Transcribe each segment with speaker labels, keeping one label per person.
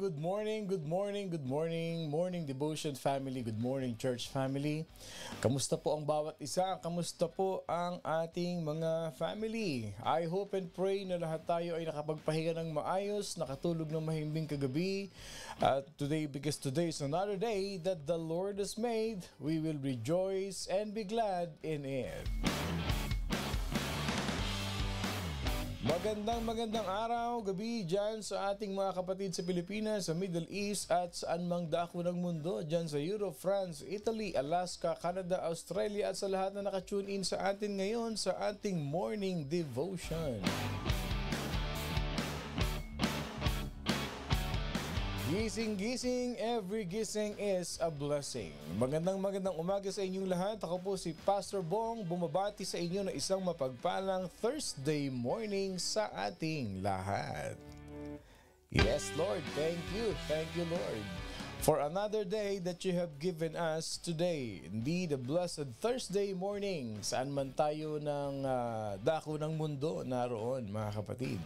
Speaker 1: good morning, good morning, good morning, morning devotion family, good morning church family. Kamusta po ang bawat isa? Kamusta po ang ating mga family? I hope and pray na lahat tayo ay nakapagpahinga ng maayos, nakatulog ng mahimbing kagabi. Because today is another day that the Lord has made, we will rejoice and be glad in it. Magandang araw, gabi dyan sa ating mga kapatid sa Pilipinas, sa Middle East at saan mang dako ng mundo, dyan sa Europe, France, Italy, Alaska, Canada, Australia at sa lahat na nakatune in sa atin ngayon sa ating morning devotion. Gising, every gising is a blessing. Magandang umaga sa inyong lahat. Ako po si Pastor Bong, bumabati sa inyo na isang mapagpalang Thursday morning sa ating lahat. Yes, Lord, thank you, Lord, for another day that you have given us today. Indeed, a blessed Thursday morning, saan man tayo ng dako ng mundo naroon, mga kapatid.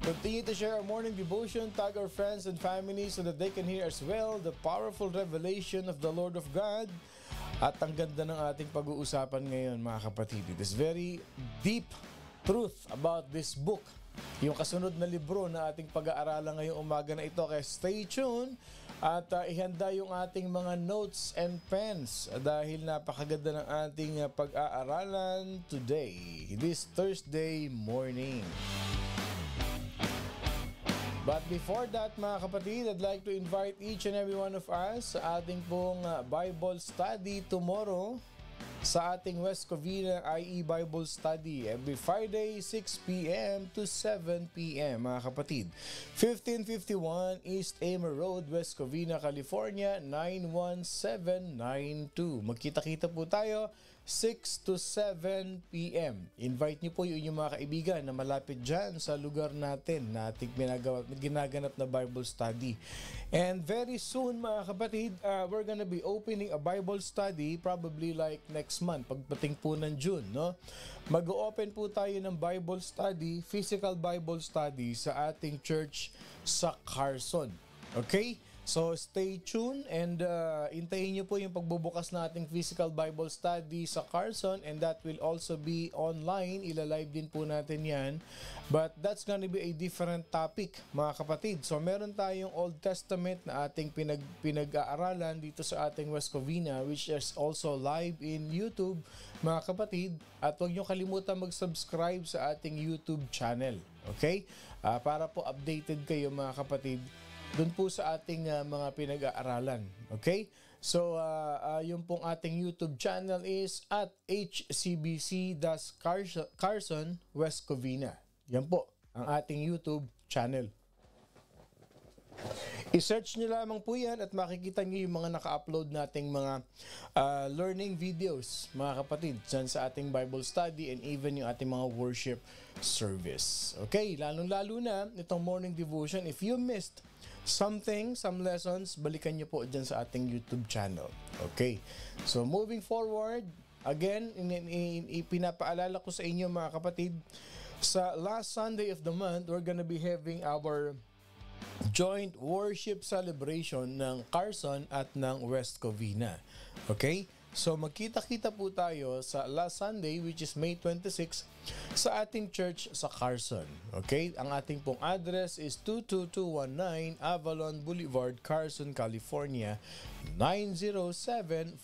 Speaker 1: Continue to share our morning devotion, tag our friends and family so that they can hear as well the powerful revelation of the Lord of God. At ang ganda ng ating pag-uusapan ngayon, mga kapatid. It is very deep truth about this book. Yung kasunod na libro na ating pag-aaralan ngayong umaga na ito. Kaya stay tuned at ihanda yung ating mga notes and pens dahil napakaganda ng ating pag-aaralan today, this Thursday morning. But before that, mga kapatid, I'd like to invite each and every one of us sa ating pong Bible study tomorrow sa ating West Covina IE Bible Study every Friday 6 p.m. to 7 p.m. mga kapatid. 1551 East Amer Road, West Covina, California 91792. Magkita-kita po tayo 6 to 7 p.m. Invite niyo po yung inyong mga kaibigan na malapit dyan sa lugar natin na ating ginaganap na Bible study. And very soon, mga kapatid, we're gonna be opening a Bible study probably like next month, pagdating po ng June, no? Mag-open po tayo ng Bible study, physical Bible study sa ating church sa Carson. Okay? So stay tuned and intayin nyo po yung pagbubukas na ating physical Bible study sa Carson, and that will also be online. Ilalive din po natin yan. But that's gonna be a different topic, mga kapatid. So meron tayong Old Testament na ating pinag-aaralan dito sa ating West Covina, which is also live in YouTube, mga kapatid. At huwag nyo kalimutan mag-subscribe sa ating YouTube channel. Okay? Para po updated kayo, mga kapatid, doon po sa ating mga pinag-aaralan. Okay? So, yung pong ating YouTube channel is at HCBC-Carson West Covina. Yan po ang ating YouTube channel. I-search nyo lamang po yan at makikita nyo yung mga naka-upload nating mga learning videos, mga kapatid, dyan sa ating Bible study and even yung ating mga worship service. Okay? Lalong-lalo na itong morning devotion. If you missed some lessons, balikan nyo po dyan sa ating YouTube channel. Okay. So, moving forward, again, ipinapaalala ko sa inyo, mga kapatid, sa last Sunday of the month, we're gonna be having our joint worship celebration ng Carson at ng West Covina. Okay? So, magkita-kita po tayo sa last Sunday, which is May 26, sa ating church sa Carson. Okay? Ang ating pong address is 22219 Avalon Boulevard, Carson, California, 90745.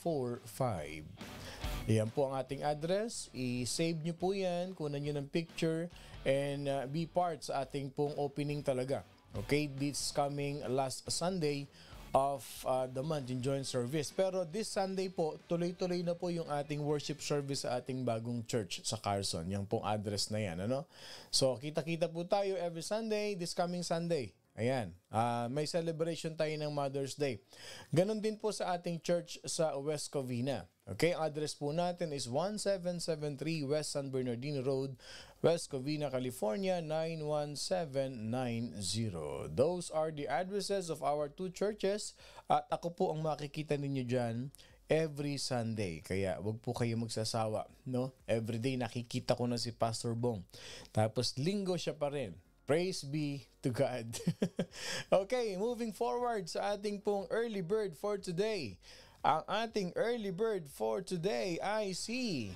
Speaker 1: Ayan po ang ating address. I-save nyo po yan, kunan nyo ng picture, and be part sa ating pong opening talaga. Okay? This coming last Sunday of the month in joint service. Pero this Sunday po, tuloy-tuloy na po yung ating worship service sa ating bagong church sa Carson. Yung pong address na yan, ano? So, kita-kita po tayo every Sunday, this coming Sunday. Ayan. May celebration tayo ng Mother's Day. Ganon din po sa ating church sa West Covina. Okay, address po natin is 1773 West San Bernardino Road, West Covina, California, 91790. Those are the addresses of our two churches at ako po ang makikita ninyo dyan every Sunday. Kaya wag po kayo magsasawa, no? Every day nakikita ko na si Pastor Bong. Tapos linggo siya pa rin. Praise be to God. Okay, moving forward sa ating pong early bird for today. Ang ating early bird for today ay si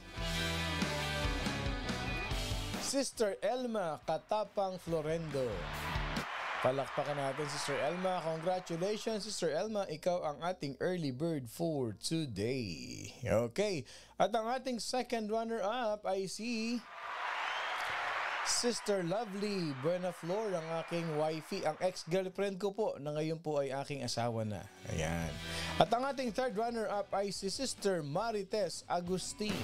Speaker 1: Sister Elma Katapang Florendo. Palakpakan natin, Sister Elma. Congratulations, Sister Elma. Ikaw ang ating early bird for today. Okay. At ang ating second runner-up ay si Sister Lovely Buenaflor, ang aking wifey, ang ex-girlfriend ko po na ngayon po ay aking asawa na. Ayan. At ang ating third runner-up ay si Sister Marites Agustin.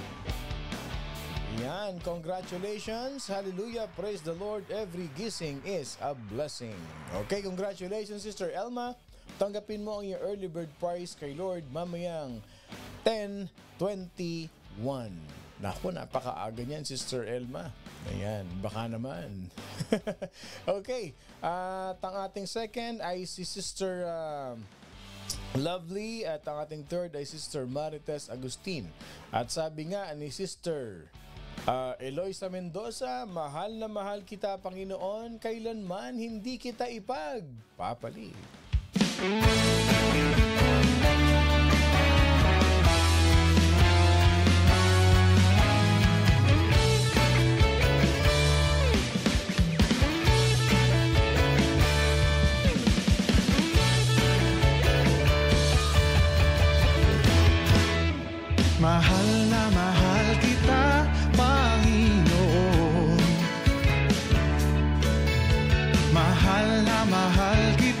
Speaker 1: Yan, congratulations, hallelujah, praise the Lord, every gising is a blessing. Okay, congratulations Sister Elma, tanggapin mo ang iyong early bird prize kay Lord mamayang 10:21. Naku, napakaaga niyan Sister Elma. Ayan, baka naman. Okay, at ang ating second ay si Sister Lovely at ang ating third ay Sister Marites Agustin. At sabi nga ni Sister Eloisa Mendoza, mahal na mahal kita Panginoon, kailanman hindi kita ipagpapalit.
Speaker 2: Mahal na mahal kita, Panginoon. Mahal na mahal kita.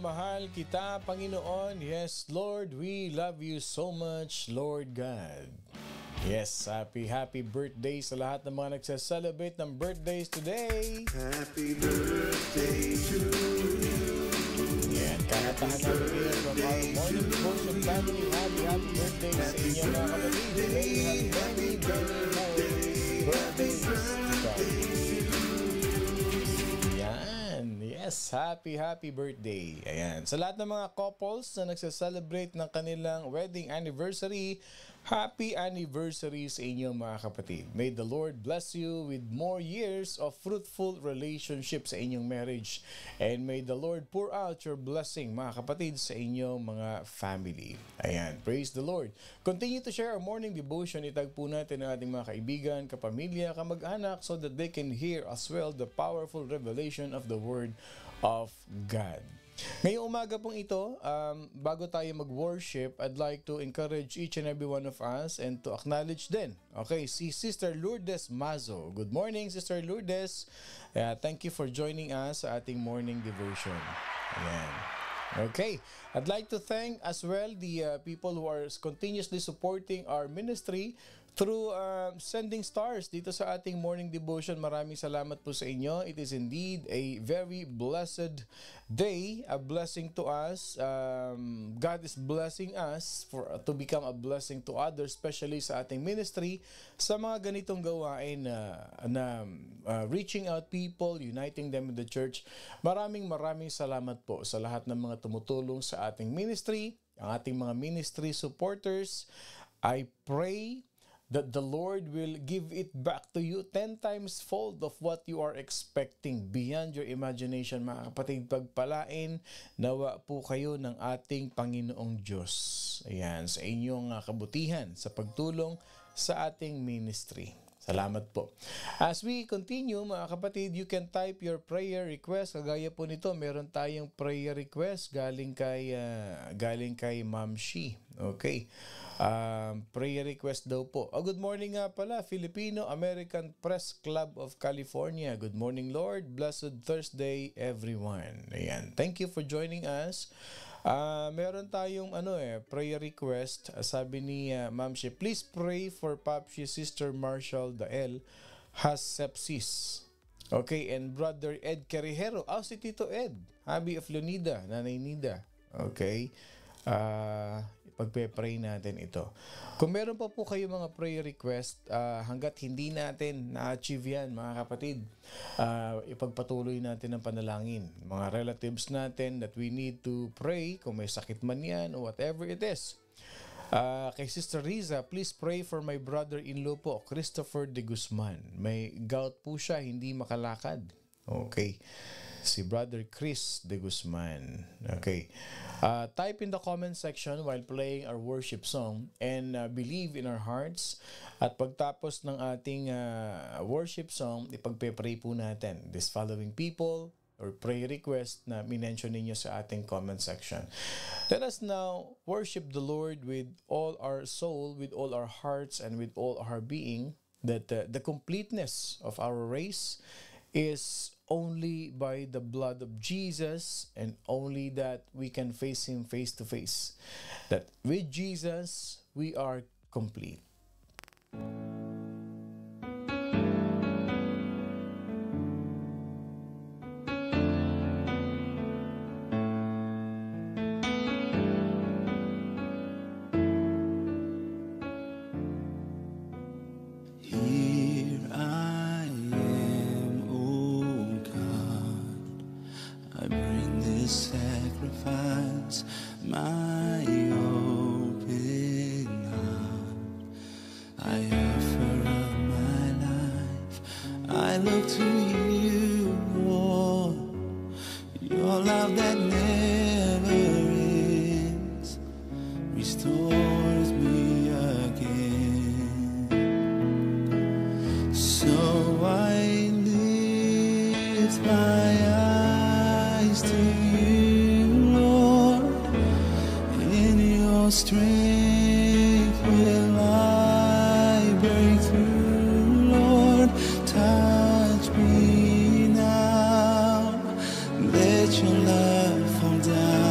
Speaker 1: mahal kita, Panginoon. Yes, Lord, we love you so much, Lord God. Yes, happy birthday sa lahat ng mga nagsa-celebrate ng birthdays today.
Speaker 2: Happy birthday to you.
Speaker 1: Yan, kakatahan namin kayo from our morning devotion family. Happy birthday sa inyo mga kapatid. May have many more birthdays to come. Yan, yes, happy birthday. Ayan, sa lahat ng mga couples na nagsa-celebrate ng kanilang wedding anniversary, happy anniversary sa inyo mga kapatid. May the Lord bless you with more years of fruitful relationship sa inyong marriage. And may the Lord pour out your blessing mga kapatid sa inyong mga family. Ayan, praise the Lord. Continue to share our morning devotion. Itag po natin ang ating mga kaibigan, kapamilya, kamag-anak so that they can hear as well the powerful revelation of the Word of God. Ngayong umaga pong ito, bago tayo mag-worship, I'd like to encourage each and every one of us and to acknowledge din. Okay, si Sister Lourdes Mazo. Good morning, Sister Lourdes. Thank you for joining us sa ating morning devotion. Ayan. Okay, I'd like to thank as well the people who are continuously supporting our ministry through sending stars dito sa ating morning devotion. Maraming salamat po sa inyo. It is indeed a very blessed day, a blessing to us. God is blessing us to become a blessing to others, especially sa ating ministry, sa mga ganitong gawain na reaching out people, uniting them in the church. Maraming salamat po sa lahat ng mga tumutulong sa ating ministry, ang ating mga ministry supporters. I pray that the Lord will give it back to you 10 times fold of what you are expecting beyond your imagination. Mga kapatid, pagpalain nawa po kayo ng ating Panginoong Diyos. Ayan, sa inyong kabutihan, sa pagtulong sa ating ministry. Salamat po. As we continue, mga kapatid, you can type your prayer request. Kagaya po nito, meron tayong prayer request galing kay Ma'am Shi. Okay. Prayer request daw po. Good morning nga pala, Filipino American Press Club of California. Good morning, Lord. Blessed Thursday, everyone. Ayan. Thank you for joining us. Meron tayong prayer request. Sabi ni Ma'am Shi, please pray for Papshi Sister Marshall Dael has sepsis. Okay, and Brother Ed Carrejero. Si Tito Ed, Habi of Leonida, Nanay Nida. Okay. Pagpe-pray natin ito. Kung meron pa po kayo mga prayer request, hanggat hindi natin na-achieve yan, mga kapatid, ipagpatuloy natin ang panalangin. Mga relatives natin that we need to pray, kung may sakit man yan or whatever it is. Kay Sister Riza, please pray for my brother-in-law po, Christopher de Guzman. May gout po siya, hindi makalakad. Okay. Si Brother Chris de Guzman. Okay. Type in the comment section while playing our worship song and believe in our hearts. At pagtapos ng ating worship song, ipagpe-pray po natin this following people or prayer request na minention ninyo sa ating comment section. Let us now worship the Lord with all our soul, with all our hearts, and with all our being, that the completeness of our race is only by the blood of Jesus, and only that we can face Him face to face. That with Jesus, we are complete.
Speaker 2: Let your love fall down.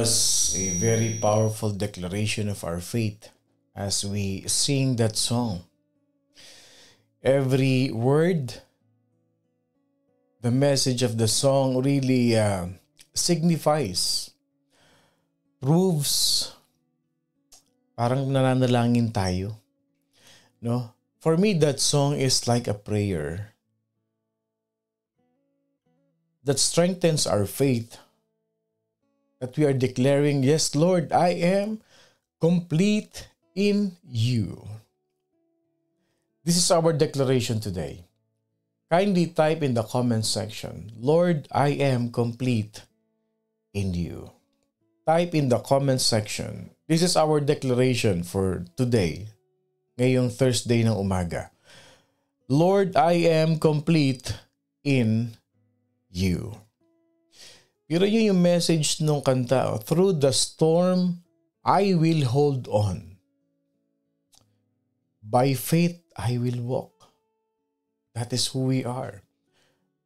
Speaker 1: was a very powerful declaration of our faith as we sing that song. Every word, the message of the song really signifies, proves, parang nananalangin tayo. No? For me, that song is like a prayer that strengthens our faith. That we are declaring, yes, Lord, I am complete in you. This is our declaration today. Kindly type in the comment section, Lord, I am complete in you. Type in the comment section. This is our declaration for today, ngayong Thursday ng umaga. Lord, I am complete in you. Pero yun yung message nung kanta, through the storm, I will hold on. By faith, I will walk. That is who we are.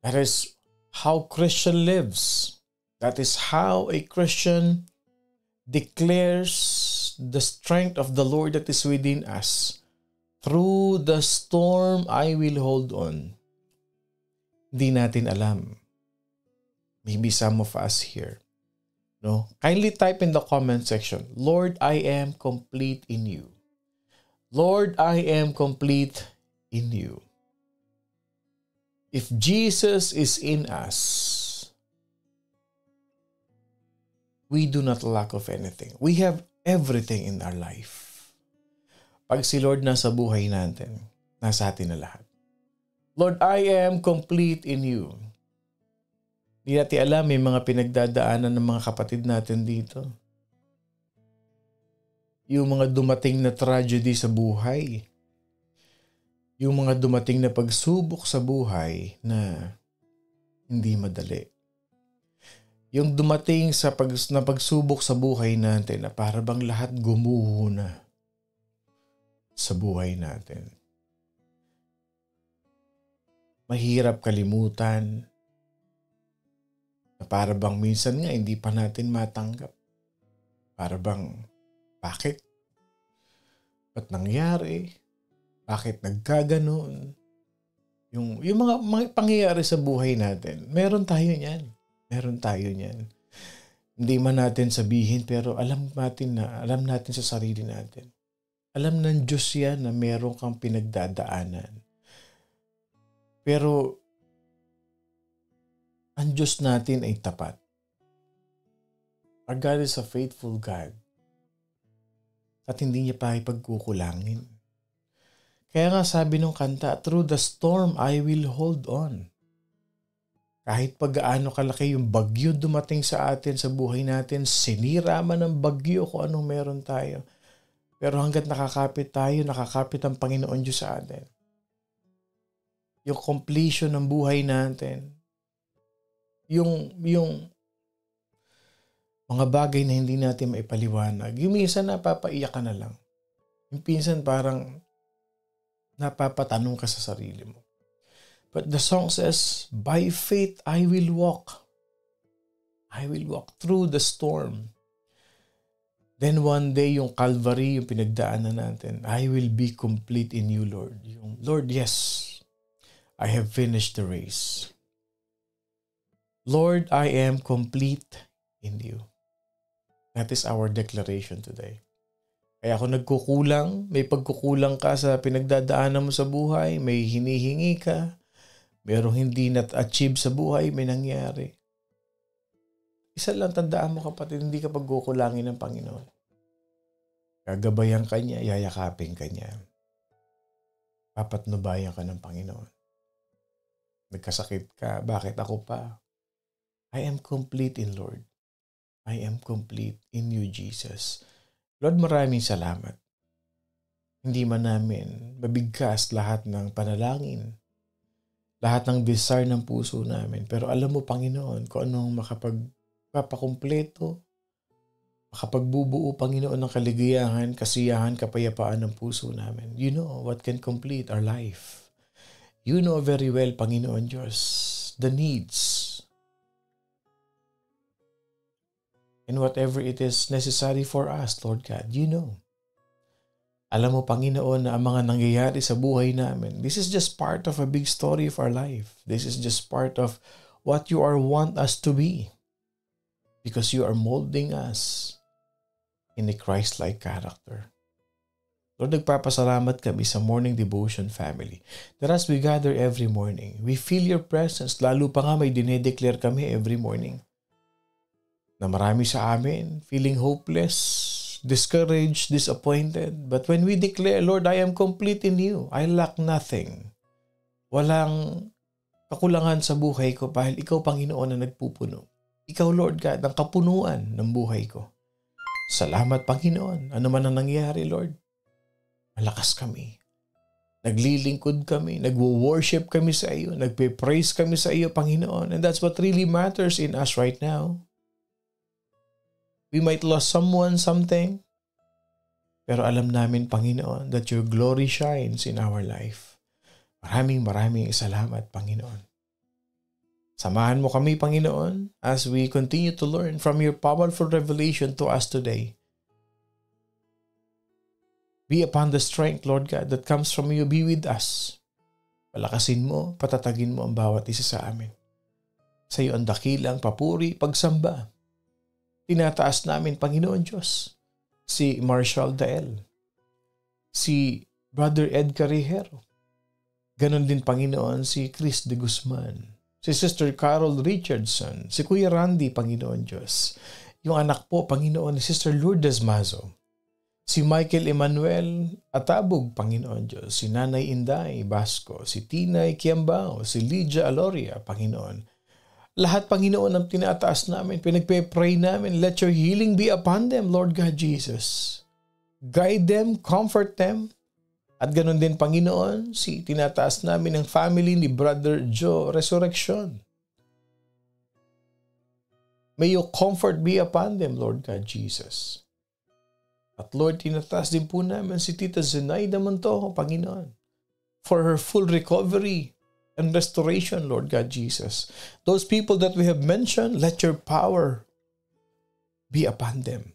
Speaker 1: That is how Christian lives. That is how a Christian declares the strength of the Lord that is within us. Through the storm, I will hold on. Hindi natin alam. Maybe some of us here. No? Kindly type in the comment section, Lord, I am complete in you. Lord, I am complete in you. If Jesus is in us, we do not lack of anything. We have everything in our life. Pag si Lord nasa buhay natin, nasa atin na lahat. Lord, I am complete in you. Hindi natin alam, may mga pinagdadaanan ng mga kapatid natin dito. Yung mga dumating na tragedy sa buhay. Yung mga dumating na pagsubok sa buhay na hindi madali. Yung dumating sa pagsubok sa buhay natin na para bang lahat gumuho na sa buhay natin. Mahirap kalimutan. Na para bang minsan nga hindi pa natin matanggap. Para bang, bakit? Ba't nangyari? Bakit nagkaganon? Yung mga pangyayari sa buhay natin, meron tayo niyan. Meron tayo niyan. Hindi man natin sabihin, pero alam natin sa sarili natin. Alam ng Diyos yan na meron kang pinagdadaanan. Pero, ang Diyos natin ay tapat. Our God is a faithful God. At hindi niya pa ipagkukulangin. Kaya nga sabi nung kanta, through the storm, I will hold on. Kahit pag-gaano kalaki yung bagyo dumating sa atin, sa buhay natin, sinira man ng bagyo kung anong meron tayo. Pero hanggat nakakapit tayo, nakakapit ang Panginoon Diyos sa atin. Yung completion ng buhay natin, yung mga bagay na hindi natin maipaliwanag. Yung minsan napapaiyak ka na lang. Yung minsan parang napapatanong ka sa sarili mo. But the song says, by faith I will walk. I will walk through the storm. Then one day, yung Calvary, yung pinagdaanan natin, I will be complete in you, Lord. Yung, Lord, yes, I have finished the race. Lord, I am complete in you. That is our declaration today. Kaya kung nagkukulang, may pagkukulang ka sa pinagdadaanan mo sa buhay, may hinihingi ka, merong hindi na-achieve sa buhay, may nangyari. Isa lang tandaan mo kapatid, hindi ka pagkukulangin ng Panginoon. Gagabayan ka niya, yayakapin ka niya. Papatnubayan ka ng Panginoon. Nagkasakit ka, bakit ako pa? I am complete in Lord. I am complete in you, Jesus. Lord, maraming salamat. Hindi man namin mabigkas lahat ng panalangin, lahat ng desire ng puso namin. Pero alam mo, Panginoon, kung anong makapakumpleto, makapagbubuo, Panginoon, ng kaligayahan, kasiyahan, kapayapaan ng puso namin. You know what can complete our life. You know very well, Panginoon Diyos, the needs and whatever it is necessary for us, Lord God, you know. Alam mo, Panginoon, na ang mga nangyayari sa buhay namin, this is just part of a big story of our life. This is just part of what you want us to be. Because you are molding us in a Christ-like character. Lord, nagpapasalamat kami sa morning devotion family. That as we gather every morning, we feel your presence. Lalo pa nga may dinedeclare kami every morning. Na marami sa amin, feeling hopeless, discouraged, disappointed. But when we declare, Lord, I am complete in you. I lack nothing. Walang kakulangan sa buhay ko dahil ikaw, Panginoon, na nagpupuno. Ikaw, Lord God, ang kapunuan ng buhay ko. Salamat, Panginoon. Ano man ang nangyari, Lord. Malakas kami. Naglilingkod kami. Nagwo-worship kami sa iyo. Nagpe-praise kami sa iyo, Panginoon. And that's what really matters in us right now. We might lose someone, something. Pero alam namin, Panginoon, that your glory shines in our life. Maraming salamat, Panginoon. Samahan mo kami, Panginoon, as we continue to learn from your powerful revelation to us today. Be upon the strength, Lord God, that comes from you. Be with us. Palakasin mo, patatagin mo ang bawat isa sa amin. Sa iyo ang dakilang papuri, pagsamba. Tinataas namin, Panginoon Diyos, si Marshall Dael, si Brother Ed Carrejero. Ganon din, Panginoon, si Chris de Guzman, si Sister Carol Richardson, si Kuya Randy, Panginoon Diyos. Yung anak po, Panginoon, ni Sister Lourdes Mazo. Si Michael Emmanuel Atabog, Panginoon Diyos. Si Nanay Inday Basco. Si Tinay Kiambao. Si Lydia Aloria, Panginoon. Lahat, Panginoon, ang tinataas namin. Pinagpe-pray namin. Let your healing be upon them, Lord God Jesus. Guide them, comfort them. At ganoon din, Panginoon, tinataas namin ang family ni Brother Joe Resurrection. May your comfort be upon them, Lord God Jesus. At Lord, tinataas din po namin si Tita Zenaida Montojo, Panginoon, for her full recovery and restoration, Lord God Jesus. Those people that we have mentioned, let your power be upon them.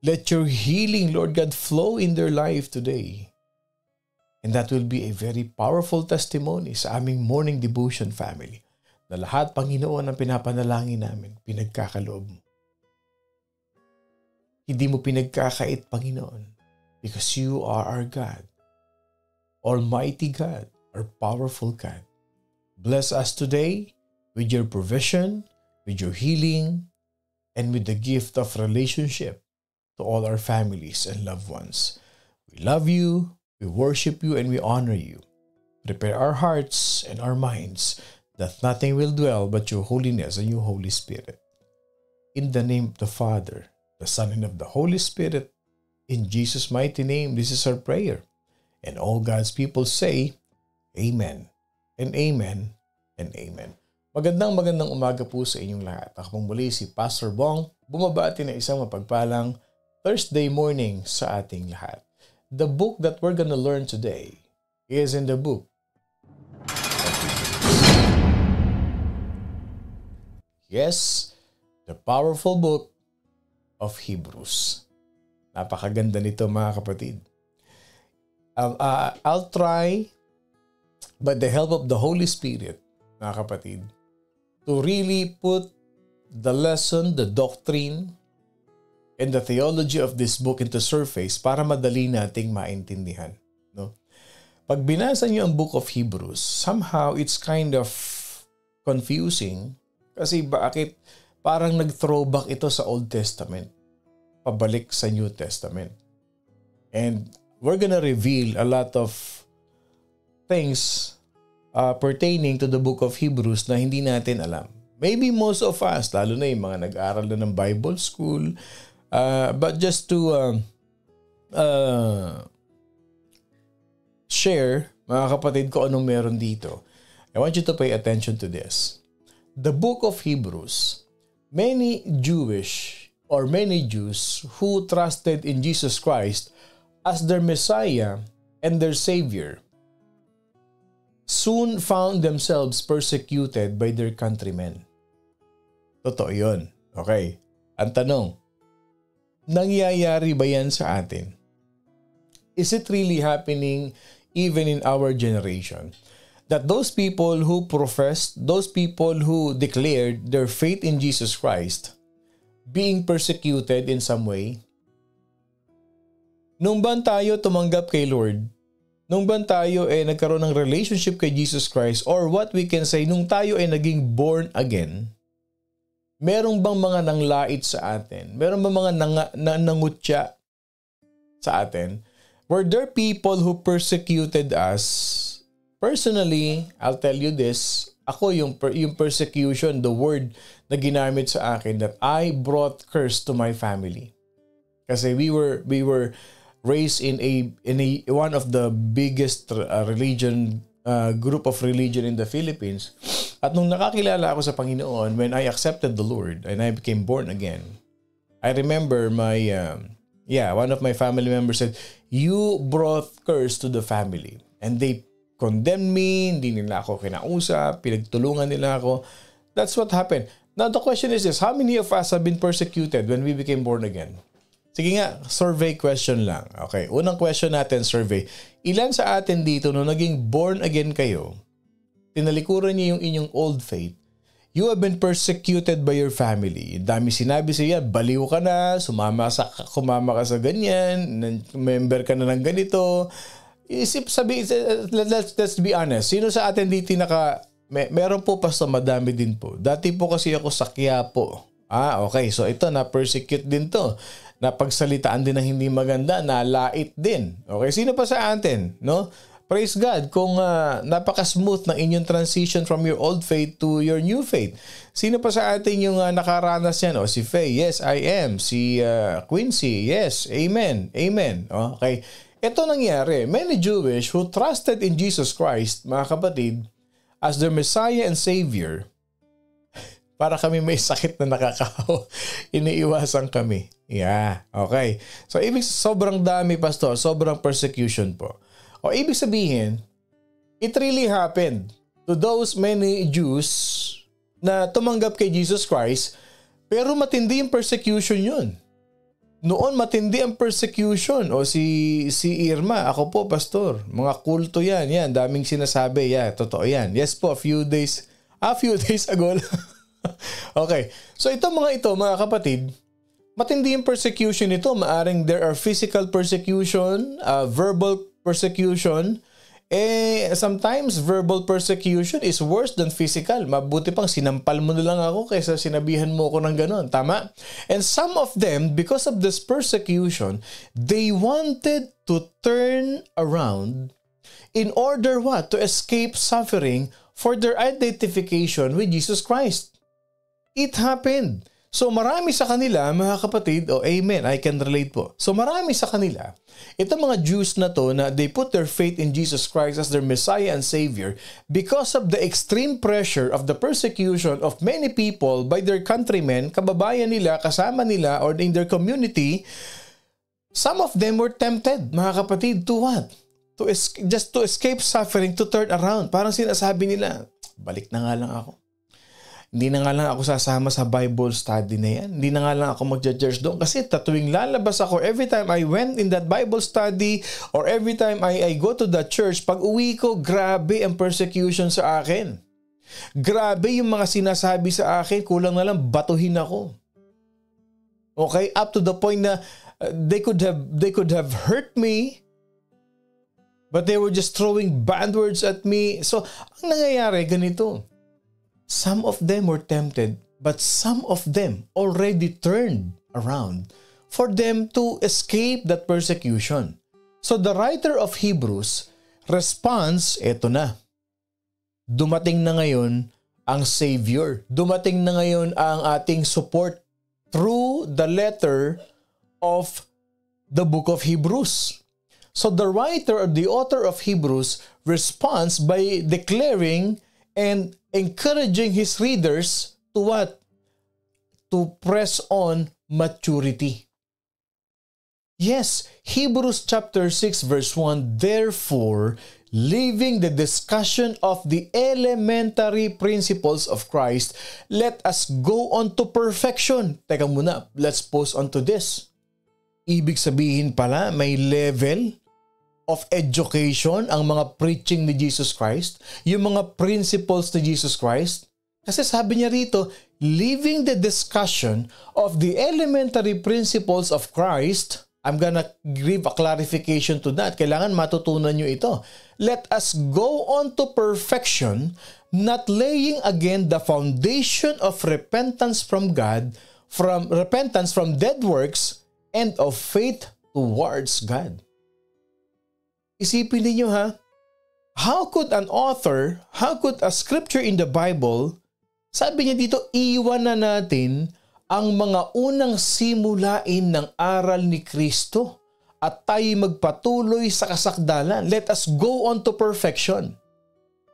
Speaker 1: Let your healing, Lord God, flow in their life today. And that will be a very powerful testimony sa aming morning devotion family. Na lahat, Panginoon, ang pinapanalangin namin, pinagkakaloob mo. Hindi mo pinagkakait, Panginoon, because you are our God, Almighty God, our powerful God. Bless us today with your provision, with your healing, and with the gift of relationship to all our families and loved ones. We love you, we worship you, and we honor you. Prepare our hearts and our minds that nothing will dwell but your holiness and your Holy Spirit. In the name of the Father, the Son, and of the Holy Spirit, in Jesus' mighty name, this is our prayer. And all God's people say, Amen, and Amen, and Amen. Magandang umaga po sa inyong lahat. Ako pong muli si Pastor Bong, bumabati na isang mapagpalang Thursday morning sa ating lahat. The book that we're gonna learn today is in the book of Hebrews. Yes, the powerful book of Hebrews. Napakaganda nito, mga kapatid. I'll try, by the help of the Holy Spirit, mga kapatid, to really put the lesson, the doctrine, and the theology of this book into surface para madali nating maintindihan. No? Pag binasa niyo ang book of Hebrews, somehow it's kind of confusing kasi bakit parang nag-throwback ito sa Old Testament, pabalik sa New Testament. And we're gonna reveal a lot of things pertaining to the book of Hebrews na hindi natin alam. Maybe most of us, lalo na yung mga nag-aaral na ng Bible school, but just to share, mga kapatid ko, anong meron dito. I want you to pay attention to this. The book of Hebrews, many Jews who trusted in Jesus Christ as their Messiah and their Savior soon found themselves persecuted by their countrymen. Totoo yun. Okay. Ang tanong, nangyayari ba yan sa atin? Is it really happening even in our generation? That those people who professed, those people who declared their faith in Jesus Christ, being persecuted in some way? Nung ba tayo tumanggap kay Lord? Nung ba tayo nagkaroon ng relationship kay Jesus Christ? Or what we can say, nung tayo naging born again, merong bang mga nanglait sa atin? Merong bang mga nangutya sa atin? Were there people who persecuted us? Personally, I'll tell you this. Ako yung persecution, the word na ginamit sa akin, that I brought curse to my family. Kasi we were raised in a one of the biggest group of religion in the Philippines. At nung nakakilala ako sa Panginoon, when I accepted the Lord and I became born again, I remember one of my family members said, "You brought curse to the family." And they condemned me, hindi nila ako kinausap, pinagtulungan nila ako. That's what happened. Now the question is this, how many of us have been persecuted when we became born again? Sige nga, survey question lang. Okay, unang question natin, survey. Ilan sa atin dito nung naging born again kayo, tinalikuran niyo yung inyong old faith, you have been persecuted by your family. Dami sinabi siya, baliw ka na, kumama ka sa ganyan, member ka na ng ganito. Let's be honest. Sino sa atin dito meron po pa sa madami din po. Dati po kasi ako sa Quiapo. Okay. So ito, na-persecute din to. Napagsalitaan din na hindi maganda, nalait din. Okay, sino pa sa atin, no? Praise God kung napaka-smooth ng inyong transition from your old faith to your new faith. Sino pa sa atin yung nakaranas yan? Si Faye, yes, I am. Si Quincy, yes, amen, amen. Okay, ito nangyari. Many Jewish who trusted in Jesus Christ, mga kapatid, as their Messiah and Savior, para kami may sakit na nakakahaw, iniiwasan kami. Yeah, okay. So, sobrang dami, pastor. Sobrang persecution po. Ibig sabihin, it really happened to those many Jews na tumanggap kay Jesus Christ, pero matindi yung persecution yun. Noon, matindi ang persecution. Si Irma, ako po, pastor. Mga kulto yan. Daming sinasabi. Totoo yan. Yes po, a few days ago lang. Okay. So, mga kapatid, matindi yung persecution nito. Maaring there are physical persecution, verbal persecution. Sometimes verbal persecution is worse than physical. Mabuti pang sinampal mo na lang ako kaysa sinabihan mo ako ng ganon. Tama? And some of them, because of this persecution, they wanted to turn around in order what? To escape suffering for their identification with Jesus Christ. It happened. So marami sa kanila, mga kapatid, amen, I can relate po. So marami sa kanila, itong mga Jews na to na they put their faith in Jesus Christ as their Messiah and Savior because of the extreme pressure of the persecution of many people by their countrymen, kababayan nila, kasama nila, or in their community. Some of them were tempted, mga kapatid, to what? Just to escape suffering, to turn around. Parang sinasabi nila, balik na nga lang ako. Hindi na nga lang ako sasama sa Bible study na yan. Hindi na nga lang ako magja-church doon. Kasi tuwing lalabas ako, every time I went in that Bible study or every time I go to that church, pag uwi ko, grabe ang persecution sa akin. Grabe yung mga sinasabi sa akin, kulang na lang batuhin ako. Okay? Up to the point na they could have hurt me, but they were just throwing bad words at me. So, ang nangyayari, ganito. Some of them were tempted, but some of them already turned around for them to escape that persecution. So the writer of Hebrews responds, eto na. Dumating na ngayon ang Savior. Dumating na ngayon ang ating support through the letter of the book of Hebrews. So the writer or the author of Hebrews responds by declaring and encouraging his readers to what? To press on maturity. Yes, Hebrews chapter 6 verse 1, therefore, leaving the discussion of the elementary principles of Christ, let us go on to perfection. Teka muna, let's pause on to this. Ibig sabihin pala, may level of education ang mga preaching ni Jesus Christ, yung mga principles ni Jesus Christ. Kasi sabi niya rito, leaving the discussion of the elementary principles of Christ, I'm gonna give a clarification to that. Kailangan matutunan nyo ito. Let us go on to perfection, not laying again the foundation of repentance from God, from repentance from dead works, and of faith towards God. Isipin niyo ha, how could a scripture in the Bible, sabi niya dito, iwan na natin ang mga unang simulain ng aral ni Kristo at tayo magpatuloy sa kasakdalan. Let us go on to perfection.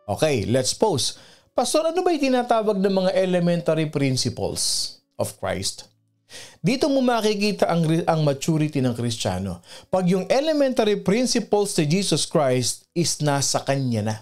Speaker 1: Okay, let's pause. Pastor, ano ba yung tinatawag ng mga elementary principles of Christ? Dito mo makikita ang maturity ng Kristiyano. Pag yung elementary principles ni Jesus Christ is nasa kanya na.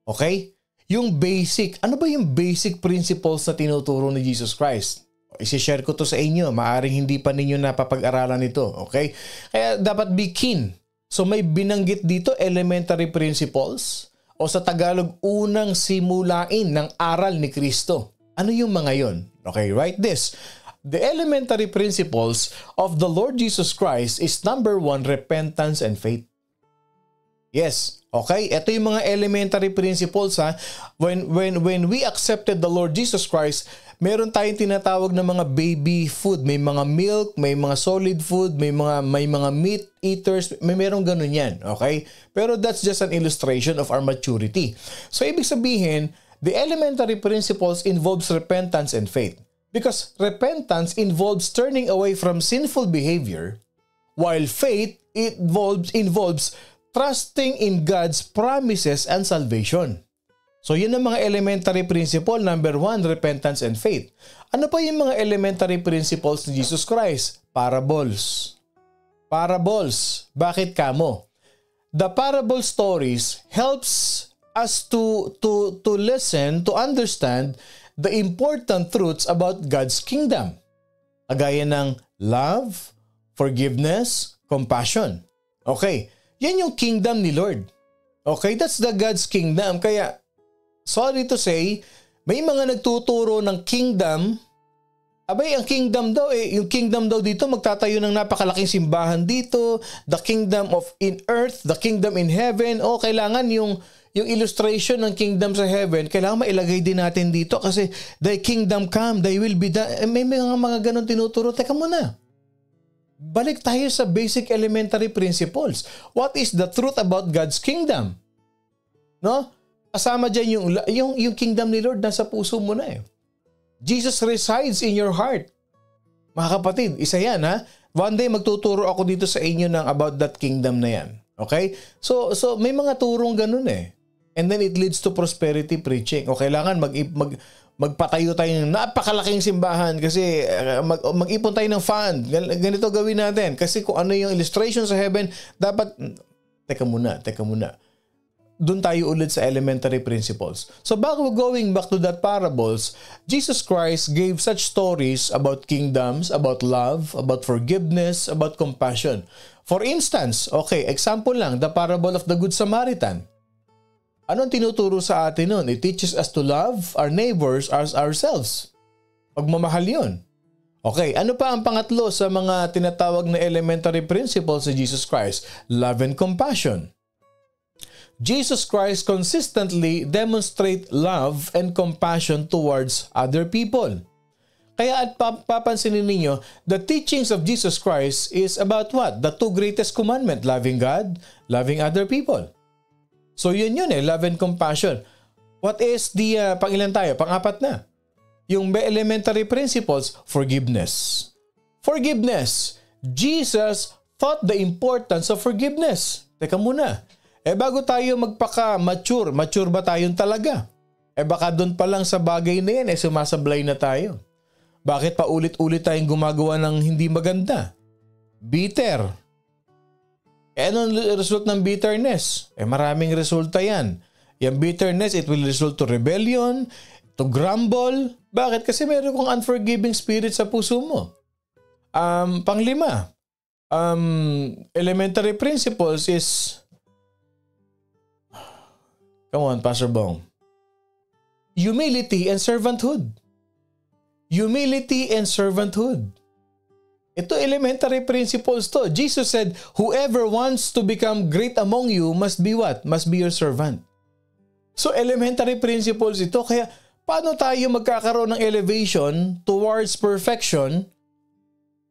Speaker 1: Okay? Yung basic, ano ba yung basic principles na tinuturo ni Jesus Christ? I-share ko to sa inyo. Maaring hindi pa ninyo napapag-aralan ito. Okay? Kaya dapat be keen. So may binanggit dito elementary principles o sa Tagalog unang simulain ng aral ni Kristo. Ano yung mga yon? Okay, write this. The elementary principles of the Lord Jesus Christ is number 1, repentance and faith. Yes. Okay, ito yung mga elementary principles ha. When we accepted the Lord Jesus Christ, meron tayong tinatawag na mga baby food, may mga milk, may mga solid food, may mga meat eaters, merong ganun yan, okay? Pero that's just an illustration of our maturity. So ibig sabihin, the elementary principles involves repentance and faith. Because repentance involves turning away from sinful behavior, while faith involves trusting in God's promises and salvation. So yun ang mga elementary principle. Number 1, repentance and faith. Ano pa yung mga elementary principles ni Jesus Christ? Parables. Parables. Bakit kamo? The parable stories helps us to listen, to understand the important truths about God's kingdom. Kagaya ng love, forgiveness, compassion. Okay. Yan yung kingdom ni Lord. Okay, that's the God's kingdom. Kaya, sorry to say, may mga nagtuturo ng kingdom. Abay, ang kingdom daw, yung kingdom daw dito, magtatayo ng napakalaking simbahan dito, the kingdom of in earth, the kingdom in heaven. O, kailangan yung illustration ng kingdom sa heaven, kailangan mailagay din natin dito kasi thy kingdom come, thy will be done. May mga ganun tinuturo. Teka muna. Balik tayo sa basic elementary principles. What is the truth about God's kingdom? No? Kasama dyan yung kingdom ni Lord nasa puso mo na eh. Jesus resides in your heart. Mga kapatid, isa yan ha. One day magtuturo ako dito sa inyo ng about that kingdom na yan. Okay? So may mga turong ganun eh. And then it leads to prosperity preaching. O kailangan magpatayo tayo ng napakalaking simbahan kasi mag-ipon tayo ng fund. Ganito gawin natin. Kasi kung ano yung illustration sa heaven, dapat, teka muna. Doon tayo ulit sa elementary principles. So bago going back to that parables, Jesus Christ gave such stories about kingdoms, about love, about forgiveness, about compassion. For instance, okay, example lang, the parable of the Good Samaritan. Anong tinuturo sa atin nun? It teaches us to love our neighbors as ourselves. Pagmamahal yun. Okay, ano pa ang pangatlo sa mga tinatawag na elementary principles ni Jesus Christ? Love and compassion. Jesus Christ consistently demonstrate love and compassion towards other people. Kaya at papansinin ninyo, the teachings of Jesus Christ is about what? The two greatest commandments, loving God, loving other people. So yun eh, love and compassion. What is the, pang-ilan tayo? Pang-apat na. Yung elementary principles, forgiveness. Forgiveness. Jesus taught the importance of forgiveness. Teka muna. Bago tayo mature ba tayong talaga? Baka doon pa lang sa bagay na yan, sumasablay na tayo. Bakit pa ulit-ulit tayong gumagawa ng hindi maganda? Bitter. Anong result ng bitterness? Maraming resulta yan. Yung bitterness, it will result to rebellion, to grumble. Bakit? Kasi meron kang unforgiving spirit sa puso mo. Panglima, elementary principles is, come on, Pastor Bong. Humility and servanthood. Humility and servanthood. Ito elementary principles to. Jesus said, whoever wants to become great among you must be what? Must be your servant. So elementary principles ito. Kaya paano tayo magkakaroon ng elevation towards perfection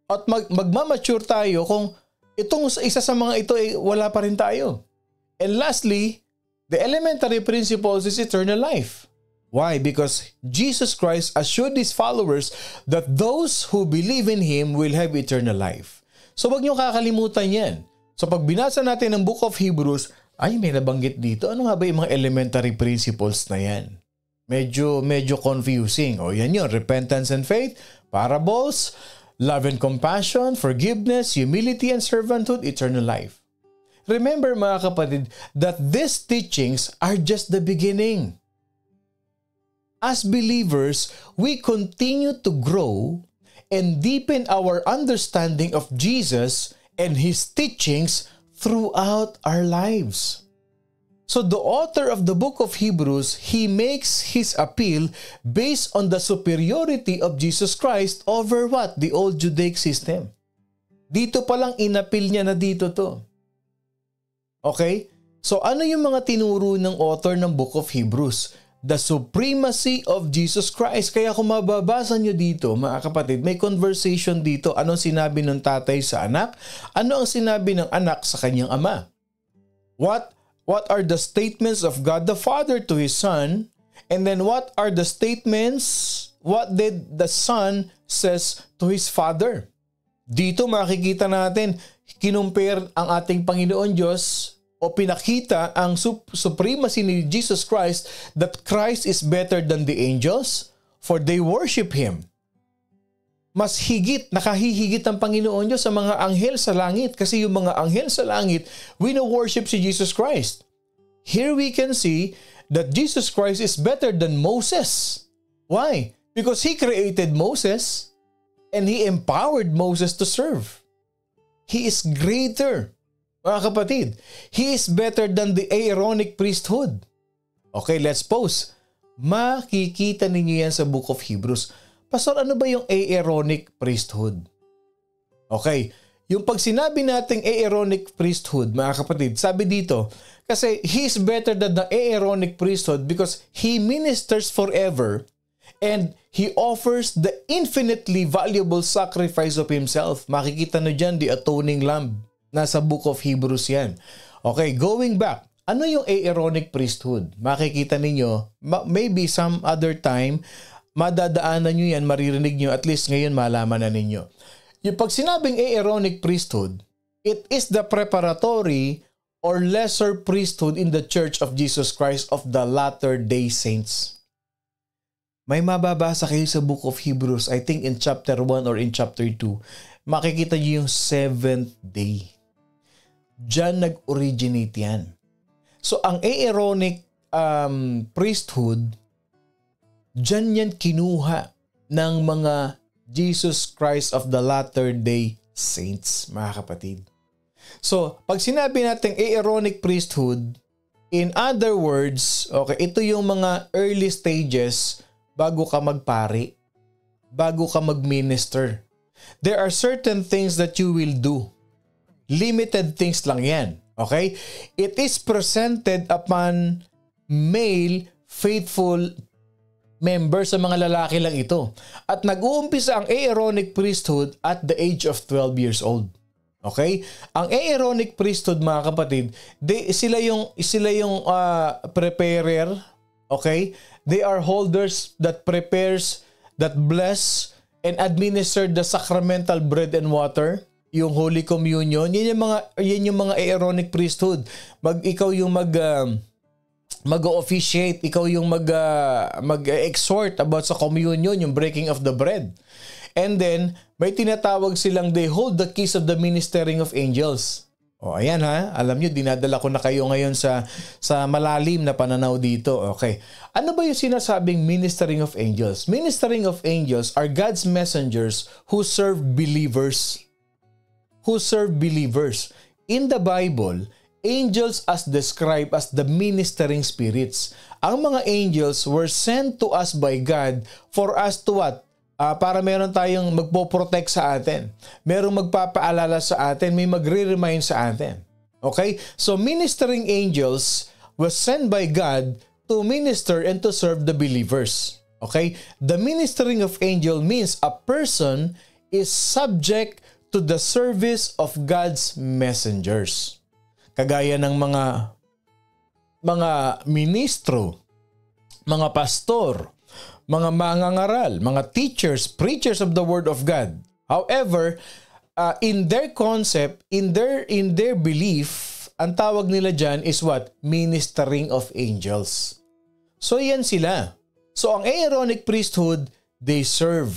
Speaker 1: at magmamature tayo kung itong isa sa mga ito ay wala pa rin tayo? And lastly, the elementary principles is eternal life. Why? Because Jesus Christ assured His followers that those who believe in Him will have eternal life. So wag niyo kakalimutan yan. So pag binasa natin ang Book of Hebrews, ay may nabanggit dito. Ano nga ba yung mga elementary principles na yan? Medyo confusing. O yan yun, repentance and faith, parables, love and compassion, forgiveness, humility and servanthood, eternal life. Remember mga kapatid, that these teachings are just the beginning. As believers, we continue to grow and deepen our understanding of Jesus and His teachings throughout our lives. So the author of the book of Hebrews, he makes his appeal based on the superiority of Jesus Christ over what? The old Judaic system. Dito palang inapil niya na dito to. Okay? So ano yung mga tinuro ng author ng book of Hebrews? The supremacy of Jesus Christ. Kaya kung mababasa nyo dito, mga kapatid, may conversation dito. Anong sinabi ng tatay sa anak? Ano ang sinabi ng anak sa kanyang ama? What are the statements of God the Father to His Son? And then what are the statements, what did the Son says to His Father? Dito makikita natin, kinumpare ang ating Panginoon Diyos o pinakita ang supremacy ni Jesus Christ, that Christ is better than the angels for they worship Him. Mas higit, nakahihigit ang Panginoon Diyos sa mga anghel sa langit, kasi yung mga anghel sa langit, we know worship si Jesus Christ. Here we can see that Jesus Christ is better than Moses. Why? Because He created Moses and He empowered Moses to serve. He is greater. Mga kapatid, He is better than the Aaronic priesthood. Okay, let's pause. Makikita ninyo yan sa Book of Hebrews. Pastor, ano ba yung Aaronic priesthood? Okay, yung pag sinabi nating Aaronic priesthood, mga kapatid, sabi dito, kasi He is better than the Aaronic priesthood because He ministers forever and He offers the infinitely valuable sacrifice of Himself. Makikita nyo dyan, the atoning lamb. Nasa Book of Hebrews yan. Okay, going back. Ano yung Aaronic priesthood? Makikita ninyo, maybe some other time, madadaanan nyo yan, maririnig nyo, at least ngayon malaman na ninyo. Yung pag sinabing Aaronic priesthood, it is the preparatory or lesser priesthood in the Church of Jesus Christ of the Latter-day Saints. May mababasa kayo sa Book of Hebrews, I think in chapter 1 or in chapter 2, makikita nyo yung 7th day. Diyan nag-originate yan. So, ang Aaronic priesthood, diyan yan kinuha ng mga Jesus Christ of the Latter-day Saints, mga kapatid. So, pag sinabi natin Aaronic priesthood, in other words, okay, ito yung mga early stages bago ka magpari, bago ka mag-minister. There are certain things that you will do. Limited things lang yan. Okay? It is presented upon male faithful members, sa mga lalaki lang ito. At nag-uumpisa ang Aaronic priesthood at the age of 12 years old. Okay? Ang Aaronic priesthood, mga kapatid, sila yung preparer. Okay? They are holders that prepares, that bless, and administer the sacramental bread and water. Yung Holy Communion, yan yung mga Aaronic priesthood. Ikaw yung mag-officiate, ikaw yung mag-exhort about sa communion, yung breaking of the bread. And then, may tinatawag silang they hold the keys of the ministering of angels. O ayan ha, alam nyo, dinadala ko na kayo ngayon sa malalim na pananaw dito. Okay. Ano ba yung sinasabing ministering of angels? Ministering of angels are God's messengers who serve believers. Who serve believers. In the Bible, angels as described as the ministering spirits. Ang mga angels were sent to us by God for us to what? Para meron tayong magpo-protect sa atin. Merong magpapaalala sa atin, may magre-remind sa atin. Okay? So ministering angels was sent by God to minister and to serve the believers. Okay? The ministering of angel means a person is subject to the service of God's messengers. Kagaya ng mga ministro, mga pastor, mga mangangaral, mga teachers, preachers of the Word of God. However, in their concept, in their belief, ang tawag nila dyan is what? Ministering of angels. So yan sila. So ang Aaronic priesthood, they serve.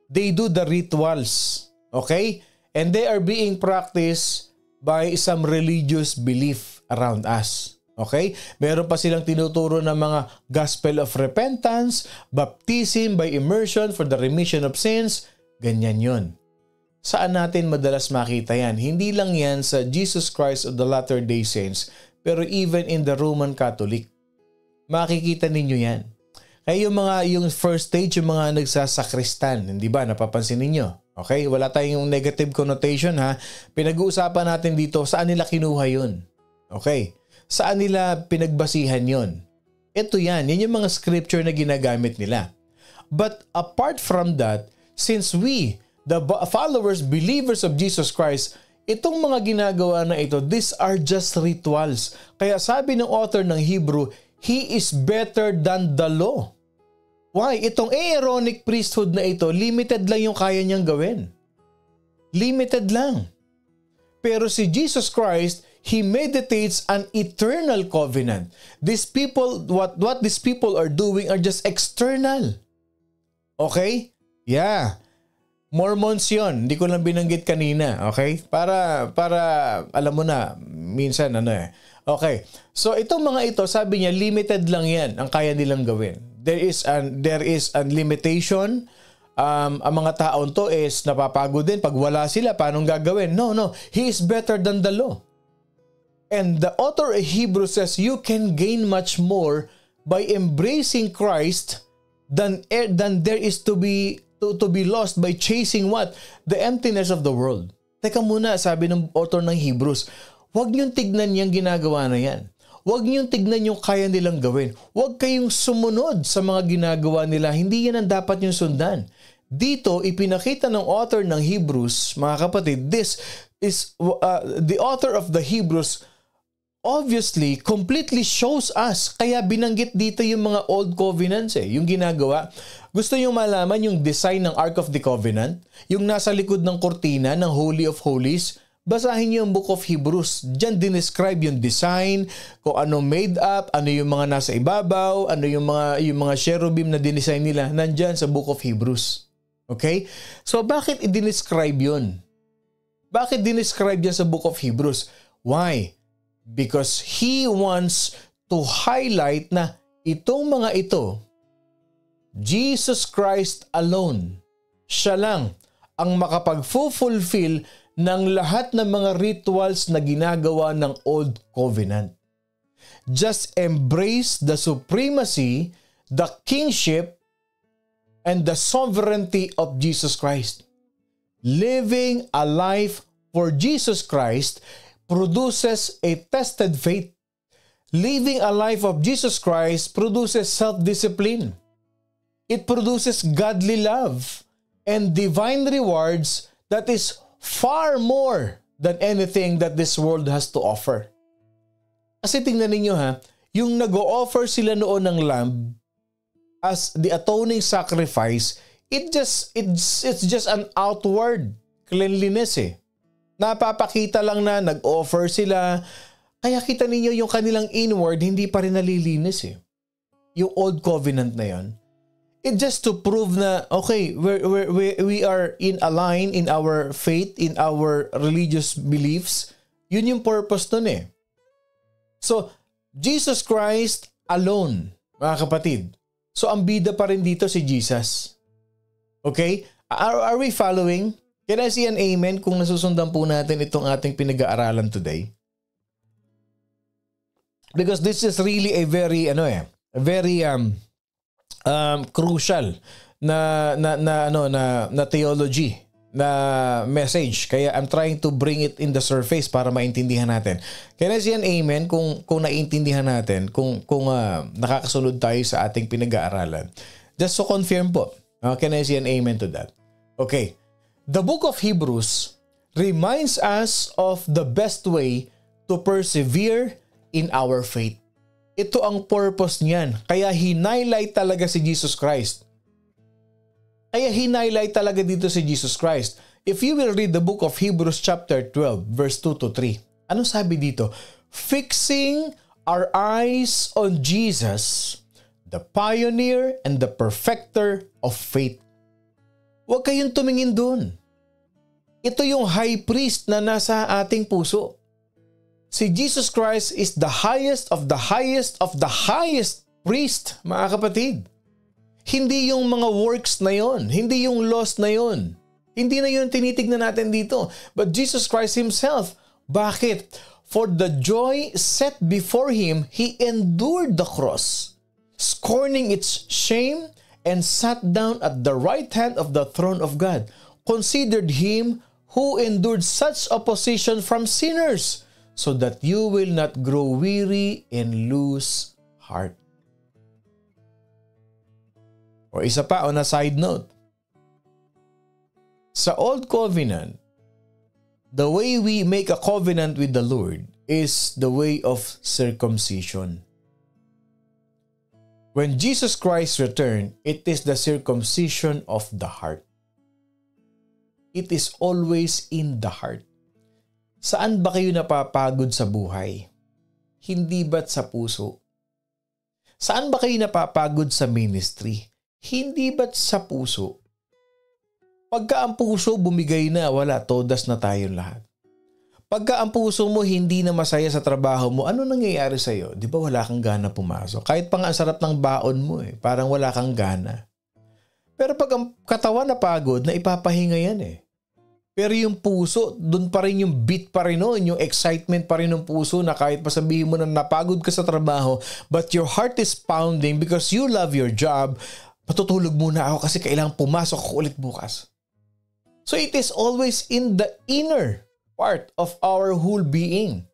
Speaker 1: They do the rituals. Okay? And they are being practiced by some religious belief around us. Okay? Meron pa silang tinuturo ng mga gospel of repentance, baptism by immersion for the remission of sins. Ganyan yun. Saan natin madalas makita yan? Hindi lang yan sa Jesus Christ of the Latter-day Saints, pero even in the Roman Catholic. Makikita ninyo yan. Kaya yung first stage, yung mga nagsasakristan, hindi ba? Napapansin ninyo? Okay? Wala tayong negative connotation ha. Pinag-uusapan natin dito, saan nila kinuha yun? Okay? Saan nila pinagbasihan yun? Ito yan. Yan yung mga scripture na ginagamit nila. But apart from that, since we, the followers, believers of Jesus Christ, itong mga ginagawa na ito, these are just rituals. Kaya sabi ng author ng Hebrew, He is better than the law. Why? Itong Aaronic priesthood na ito, limited lang yung kaya niyang gawin. Limited lang. Pero si Jesus Christ, He meditates an eternal covenant. These people, what these people are doing are just external. Okay? Yeah. Mormons yun. Hindi ko lang binanggit kanina. Okay? Para alam mo na, minsan Okay. So itong mga ito, sabi niya, limited lang yan ang kaya nilang gawin. There is an limitation. Ang mga taon to is napapagod din. Pag wala sila, paano gagawin? No. He is better than the law. And the author of Hebrews says, you can gain much more by embracing Christ than there is to be lost by chasing what? The emptiness of the world. Teka muna, sabi ng author ng Hebrews, huwag niyong tignan yung ginagawa na yan. Huwag niyong tignan yung kaya nilang gawin. Huwag kayong sumunod sa mga ginagawa nila. Hindi yan ang dapat yung sundan. Dito, ipinakita ng author ng Hebrews, mga kapatid, this is the author of the Hebrews obviously completely shows us. Kaya binanggit dito yung mga old covenants yung ginagawa. Gusto nyo malaman yung design ng Ark of the Covenant? Yung nasa likod ng kortina ng Holy of Holies? Basahin niyo yung Book of Hebrews. Diyan dinescribe yung design, kung ano made up, ano yung mga nasa ibabaw, ano yung mga cherubim na dinesign nila. Nandyan sa Book of Hebrews. Okay? So bakit i-describe yun? Bakit dinescribe yan sa Book of Hebrews? Why? Because he wants to highlight na itong mga ito, Jesus Christ alone, siya lang ang makapag-fulfill ng lahat ng mga rituals na ginagawa ng Old Covenant. Just embrace the supremacy, the kingship, and the sovereignty of Jesus Christ. Living a life for Jesus Christ produces a tested faith. Living a life of Jesus Christ produces self-discipline. It produces godly love and divine rewards that is far more than anything that this world has to offer. Kasi tingnan ninyo yung nag-o-offer sila noon ng lamb as the atoning sacrifice, it's just an outward cleanliness Napapakita lang na nag-offer sila. Kaya kita ninyo yung kanilang inward hindi pa rin nalilinis Yung old covenant na yon. It just to prove na okay, we are in a line in our faith, in our religious beliefs. Yun yung purpose nun eh. So, Jesus Christ alone, mga kapatid. So, ang bida pa rin dito si Jesus. Okay? Are we following? Can I see an amen kung nasusundan po natin itong ating pinag-aaralan today? Because this is really a very crucial na theology, na message. Kaya I'm trying to bring it in the surface para maintindihan natin. Can I see an amen kung naiintindihan natin, kung nakakasunod tayo sa ating pinag-aaralan? Just to confirm po. Can I see an amen to that? Okay. The book of Hebrews reminds us of the best way to persevere in our faith. Ito ang purpose niyan. Kaya hinighlight talaga si Jesus Christ. Kaya hinighlight talaga dito si Jesus Christ. If you will read the book of Hebrews chapter 12, verse 2 to 3. Ano sabi dito? Fixing our eyes on Jesus, the pioneer and the perfecter of faith. Huwag kayong tumingin dun. Ito yung high priest na nasa ating puso. Si Jesus Christ is the highest of the highest of the highest priest, mga kapatid. Hindi yung mga works na yon, hindi yung laws na yon. Hindi na yun tinitignan natin dito. But Jesus Christ Himself, bakit? For the joy set before Him, He endured the cross, scorning its shame, and sat down at the right hand of the throne of God. Considered Him who endured such opposition from sinners, so that you will not grow weary and lose heart. O isa pa, on a side note, sa Old Covenant, the way we make a covenant with the Lord is the way of circumcision. When Jesus Christ returned, it is the circumcision of the heart. It is always in the heart. Saan ba kayo napapagod sa buhay? Hindi ba't sa puso? Saan ba kayo napapagod sa ministry? Hindi ba't sa puso? Pagka ang puso bumigay na, wala, todas na tayong lahat. Pagka ang puso mo hindi na masaya sa trabaho mo, ano nangyayari sa'yo? Di ba wala kang gana pumasok? Kahit pa nga ang sarap ng baon mo parang wala kang gana. Pero pag ang katawan na pagod, na ipapahinga yan Pero yung puso, dun pa rin yung beat pa rin yung excitement pa rin ng puso na kahit pa sabihin mo na napagod ka sa trabaho, but your heart is pounding because you love your job, patutulog muna ako kasi kailangan pumasok ako ulit bukas. So it is always in the inner part of our whole being.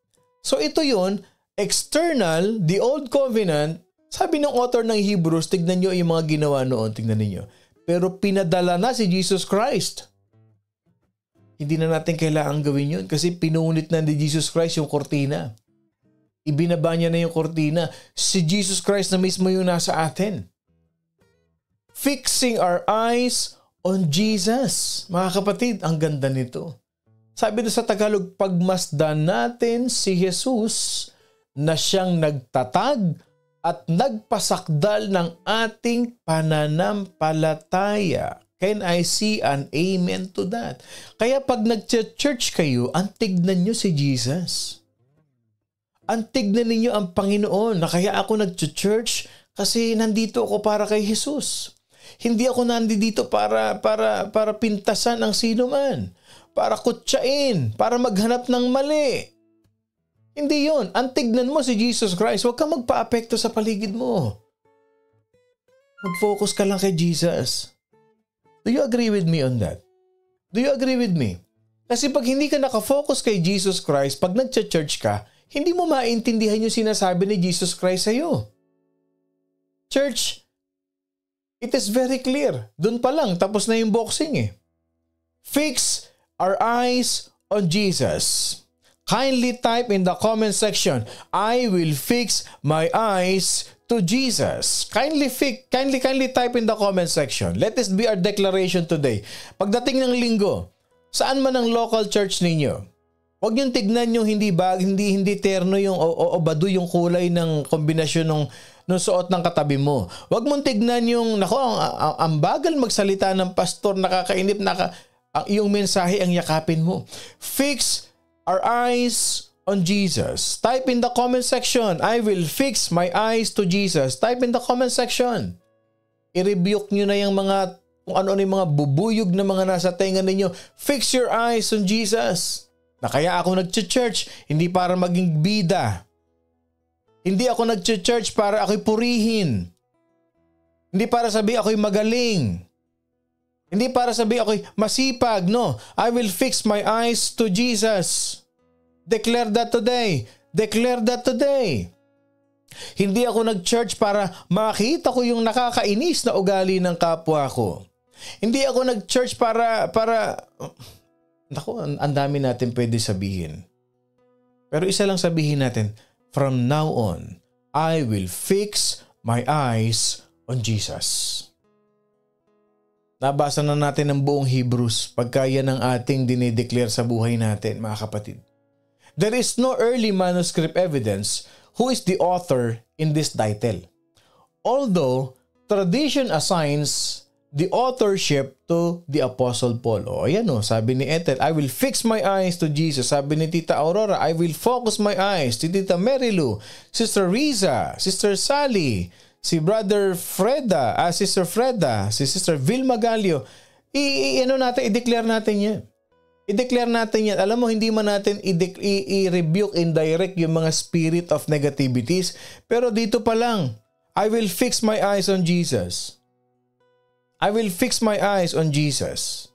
Speaker 1: So ito yun, external, the old covenant, sabi ng author ng Hebrews, tignan nyo yung mga ginawa noon, tignan niyo. Pero pinadala na si Jesus Christ. Hindi na natin kailangan gawin yun kasi pinunit na ni Jesus Christ yung kortina. Ibinaba niya na yung kortina. Si Jesus Christ na mismo yung nasa atin. Fixing our eyes on Jesus. Mga kapatid, ang ganda nito. Sabi doon sa Tagalog, pagmasdan natin si Jesus na siyang nagtatag at nagpasakdal ng ating pananampalataya. Can I see an amen to that? Kaya pag nag-church kayo, ang tignan nyo si Jesus. Ang tignan ninyo ang Panginoon na kaya ako nag-church kasi nandito ako para kay Jesus. Hindi ako nandito para pintasan ang sino man. Para kutsain, para maghanap ng mali. Hindi yon. Ang tignan mo si Jesus Christ. Huwag kang magpa-apekto sa paligid mo. Mag-focus ka lang kay Jesus. Do you agree with me on that? Do you agree with me? Kasi pag hindi ka nakafocus kay Jesus Christ, pag nag-church ka, hindi mo maintindihan yung sinasabi ni Jesus Christ sa'yo. Church, it is very clear. Doon pa lang, tapos na yung boxing Fix our eyes on Jesus. Kindly type in the comment section, I will fix my eyes to Jesus. Kindly type in the comment section. Let this be our declaration today. Pagdating ng linggo, saan man ang local church ninyo, huwag niyong tignan yung hindi terno yung o badu yung kulay ng kombinasyon ng suot ng katabi mo. Huwag mong tignan yung ang bagal magsalita ng pastor, nakakainip, yung mensahe ang yakapin mo. Fix our eyes on Jesus. Type in the comment section, I will fix my eyes to Jesus. Type in the comment section. I-rebuke nyo na yung mga, kung ano yung mga bubuyog na mga nasa tenga ninyo. Fix your eyes on Jesus. Na kaya ako nag-church, hindi para maging bida. Hindi ako nag-church para ako'y purihin. Hindi para sabi ako'y magaling. Hindi para sabi ako'y masipag. No, I will fix my eyes to Jesus. Declare that today. Declare that today. Hindi ako nag-church para makita ko yung nakakainis na ugali ng kapwa ko. Hindi ako nag-church para naku, ang dami natin pwede sabihin. Pero isa lang sabihin natin, from now on, I will fix my eyes on Jesus. Nabasa na natin ang buong Hebrews pagka yan ang ating dinideclare sa buhay natin, mga kapatid. There is no early manuscript evidence who is the author in this title. Although, tradition assigns the authorship to the Apostle Paul. O ayan o, sabi ni Ethel, I will fix my eyes to Jesus. Sabi ni Tita Aurora, I will focus my eyes. Si Tita Marilu, Sister Riza, Sister Sally, si Brother Freda, Sister Freda, si Sister Vilma Galio. I-declare natin yan. I-declare natin yan. Alam mo, hindi man natin i-rebuke indirect yung mga spirit of negativities. Pero dito pa lang, I will fix my eyes on Jesus. I will fix my eyes on Jesus.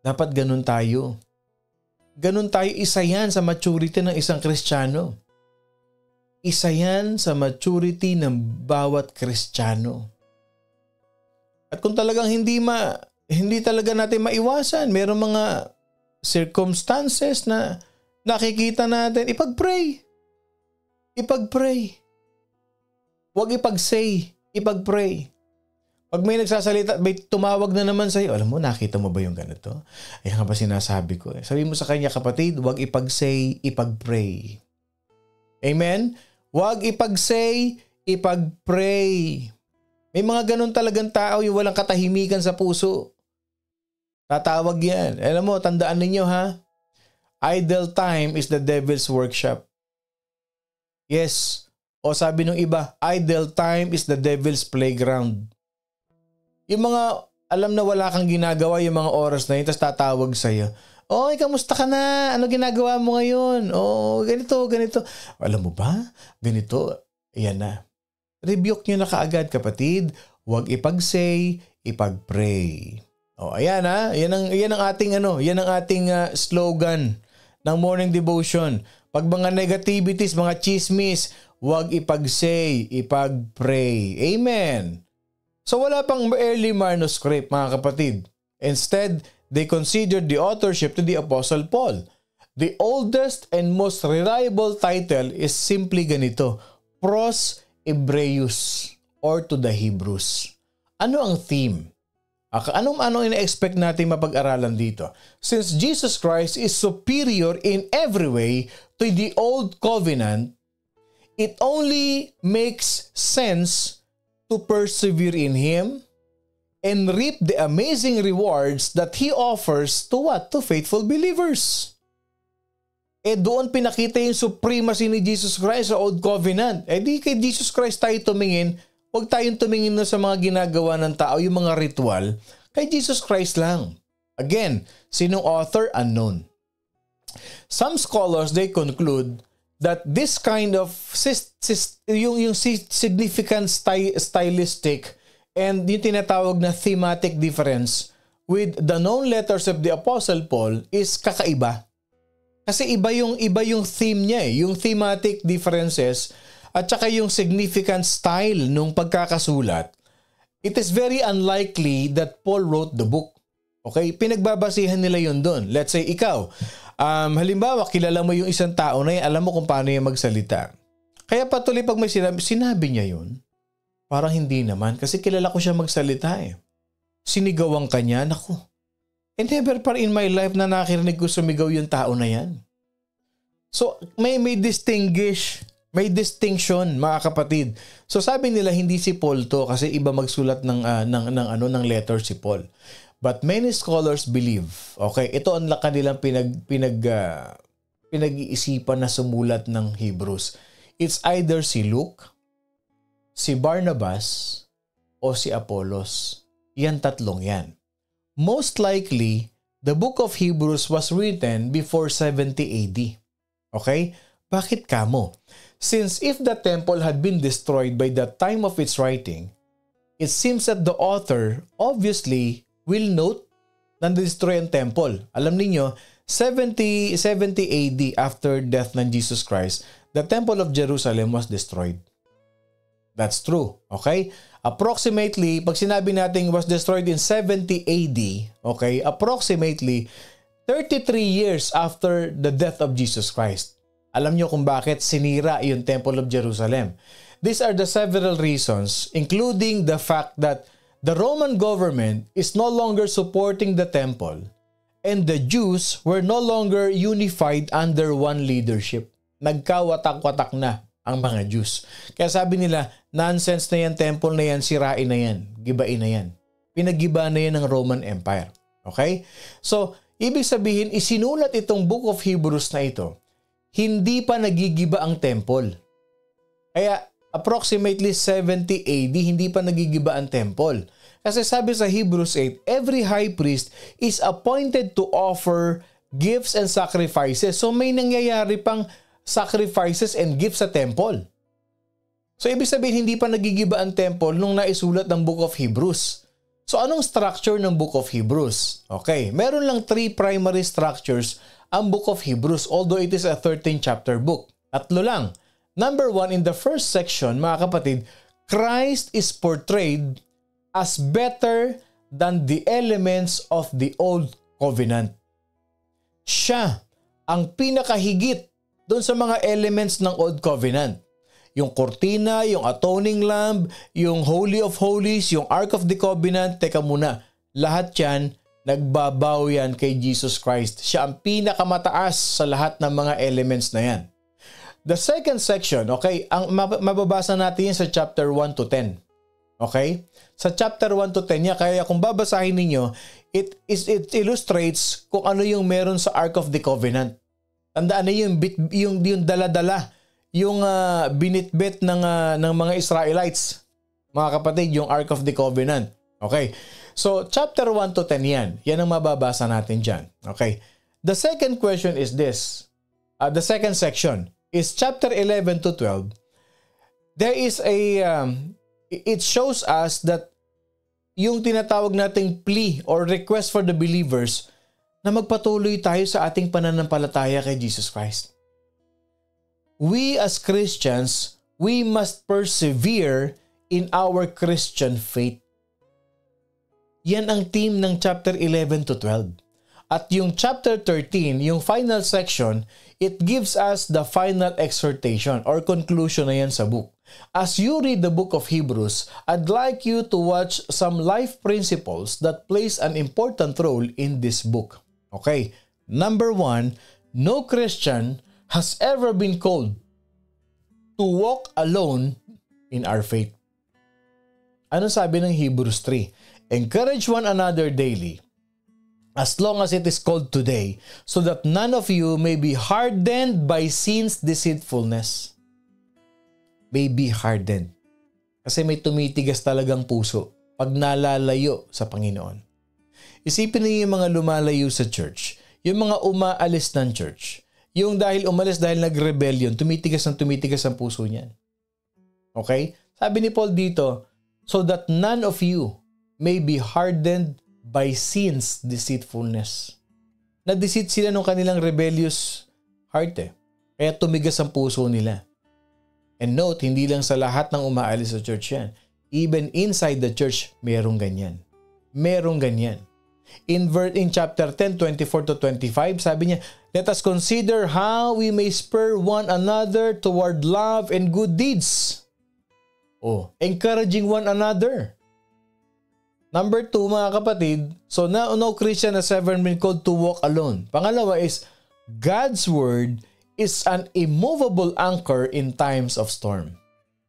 Speaker 1: Dapat ganun tayo. Ganun tayo, isa yan sa maturity ng isang Kristiyano. Isa yan sa maturity ng bawat Kristiyano. At kung talagang hindi talaga natin maiwasan, mayroong mga circumstances na nakikita natin, ipag-pray. Ipag-pray. Huwag ipag-say, ipag-pray. Pag may nagsasalita, may tumawag na naman sa'yo, alam mo, nakita mo ba yung ganito? Ayan nga ba sinasabi ko? Sabi mo sa kanya, kapatid, huwag ipag-say, ipag-pray. Amen? Huwag ipag-say, ipag-pray. May mga ganun talagang tao yung walang katahimikan sa puso. Tatawag yan. Alam mo, tandaan ninyo ha, idle time is the devil's workshop. Yes. O sabi ng iba, idle time is the devil's playground. Yung mga alam na wala kang ginagawa yung mga oras na yun, tapos tatawag sa'yo. Oy, kamusta ka na? Ano ginagawa mo ngayon? Oh, ganito. Alam mo ba? Ganito. Ayan na. Rebuke nyo na kaagad, kapatid. Huwag ipag-say, ipag-pray. Oh, ayan ha. Yan ang ating slogan ng morning devotion. Pag mga negativities, mga chismis, huwag ipag-say, ipag-pray. Amen. So wala pang early manuscript, mga kapatid. Instead, they considered the authorship to the Apostle Paul. The oldest and most reliable title is simply ganito, Pros Hebreus or to the Hebrews. Ano ang theme? Anong ina-expect natin mapag-aralan dito? Since Jesus Christ is superior in every way to the Old Covenant, it only makes sense to persevere in Him and reap the amazing rewards that He offers to what? To faithful believers. Doon pinakita yung supremacy ni Jesus Christ sa Old Covenant. Di kay Jesus Christ tayo tumingin, huwag tayong tumingin na sa mga ginagawa ng tao, yung mga ritual, kay Jesus Christ lang. Again, sinong author? Unknown. Some scholars, they conclude that this kind of yung significant stylistic and yung tinatawag na thematic difference with the known letters of the Apostle Paul is kakaiba. Kasi iba yung theme niya yung thematic differences at saka yung significant style nung pagkakasulat. It is very unlikely that Paul wrote the book. Okay? Pinagbabasihan nila yun doon. Let's say ikaw, halimbawa, kilala mo yung isang tao na yan, alam mo kung paano yung magsalita. Kaya patuloy pag may sinabi niya yun, parang hindi naman, kasi kilala ko siya magsalita Sinigawan ka niya, naku. And never pa in my life na nakirinig ko sumigaw yung tao na yan. So, may distinction, mga kapatid. So, sabi nila, hindi si Paul to, kasi iba magsulat ng letter si Paul. But many scholars believe, okay, ito ang kanilang pinag-iisipan na sumulat ng Hebrews? It's either si Luke, si Barnabas, o si Apollos. Yan tatlong yan. Most likely, the book of Hebrews was written before 70 AD. Okay? Bakit kamo? Since if the temple had been destroyed by the time of its writing, it seems that the author obviously will note na destroy ang temple. Alam niyo, 70 AD after death ng Jesus Christ, the temple of Jerusalem was destroyed. That's true. Okay? Approximately, pag sinabi natin was destroyed in 70 AD, okay, approximately 33 years after the death of Jesus Christ. Alam niyo kung bakit sinira yung Temple of Jerusalem. These are the several reasons, including the fact that the Roman government is no longer supporting the temple and the Jews were no longer unified under one leadership. Nagkawatak-watak na ang mga Jews. Kaya sabi nila, nonsense na yan, temple na yan, sirain na yan, gibain na yan. Pinaggiba na yan ng Roman Empire. Okay? So, ibig sabihin, isinulat itong Book of Hebrews na ito, hindi pa nagigiba ang temple. Kaya, approximately 70 AD, hindi pa nagigiba ang temple. Kasi sabi sa Hebrews 8, every high priest is appointed to offer gifts and sacrifices. So, may nangyayari pang sacrifices and gifts sa temple. So, ibig sabihin, hindi pa nagigiba ang temple nung naisulat ng Book of Hebrews. So, anong structure ng Book of Hebrews? Okay, meron lang 3 primary structures ang Book of Hebrews, although it is a 13-chapter book. Tatlo lang. Number 1, in the first section, mga kapatid, Christ is portrayed as better than the elements of the Old Covenant. Siya ang pinakahigit doon sa mga elements ng Old Covenant. Yung kortina, yung atoning lamb, yung Holy of Holies, yung Ark of the Covenant. Teka muna, lahat yan, nagbabaw yan kay Jesus Christ. Siya ang pinakamataas sa lahat ng mga elements na yan. The second section, okay, ang mababasa natin yan sa chapter 1 to 10. Okay? Sa chapter 1 to 10 niya, kaya kung babasahin ninyo, it illustrates kung ano yung meron sa Ark of the Covenant. Tandaan niyo yung dala-dala, yung binitbit ng mga Israelites. Mga kapatid, yung Ark of the Covenant. Okay? So, chapter 1 to 10 yan. Yan ang mababasa natin dyan. Okay? The second question is this. The second section is chapter 11 to 12. There is it shows us that yung tinatawag nating plea or request for the believers na magpatuloy tayo sa ating pananampalataya kay Jesus Christ. We as Christians, we must persevere in our Christian faith. Yan ang theme ng chapter 11 to 12. At yung chapter 13, yung final section, it gives us the final exhortation or conclusion na yan sa book. As you read the book of Hebrews, I'd like you to watch some life principles that plays an important role in this book. Okay, number 1, no Christian has ever been called to walk alone in our faith. Ano sabi ng Hebrews 3? Encourage one another daily, as long as it is called today, so that none of you may be hardened by sin's deceitfulness. May be hardened. Kasi may tumitigas talagang puso pag nalalayo sa Panginoon. Isipin niyo yung mga lumalayo sa church, yung mga umaalis ng church, yung dahil umalis dahil nag-rebellion, tumitigas ang puso niyan. Okay? Sabi ni Paul dito, so that none of you may be hardened by sin's deceitfulness. Na-deceit sila nung kanilang rebellious heart eh. Kaya tumigas ang puso nila. And note, hindi lang sa lahat ng umaalis sa church yan. Even inside the church, merong ganyan. Merong ganyan. In chapter 10, 24 to 25, sabi niya, let us consider how we may spur one another toward love and good deeds. Oh, encouraging one another. Number 2, mga kapatid, so no Christian has ever been called to walk alone. Pangalawa is, God's word is an immovable anchor in times of storm.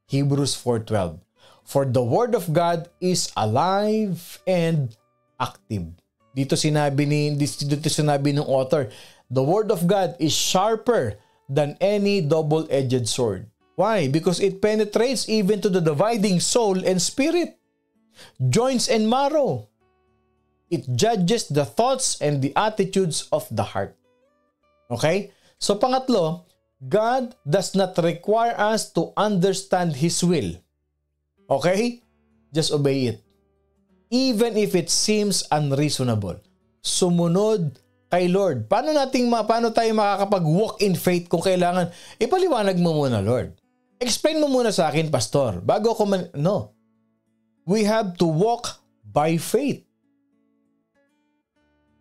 Speaker 1: Hebrews 4:12. For the word of God is alive and active. Dito sinabi ng author The Word of God is sharper than any double-edged sword. Why? Because it penetrates even to the dividing soul and spirit, joints and marrow. It judges the thoughts and the attitudes of the heart. Okay? So pangatlo, God does not require us to understand His will. Okay? Just obey it. Even if it seems unreasonable. Sumunod kay Lord. Paano tayo makakapag-walk in faith kung kailangan? Ipaliwanag mo muna, Lord. Explain mo muna sa akin, Pastor. Bago ako No. We have to walk by faith.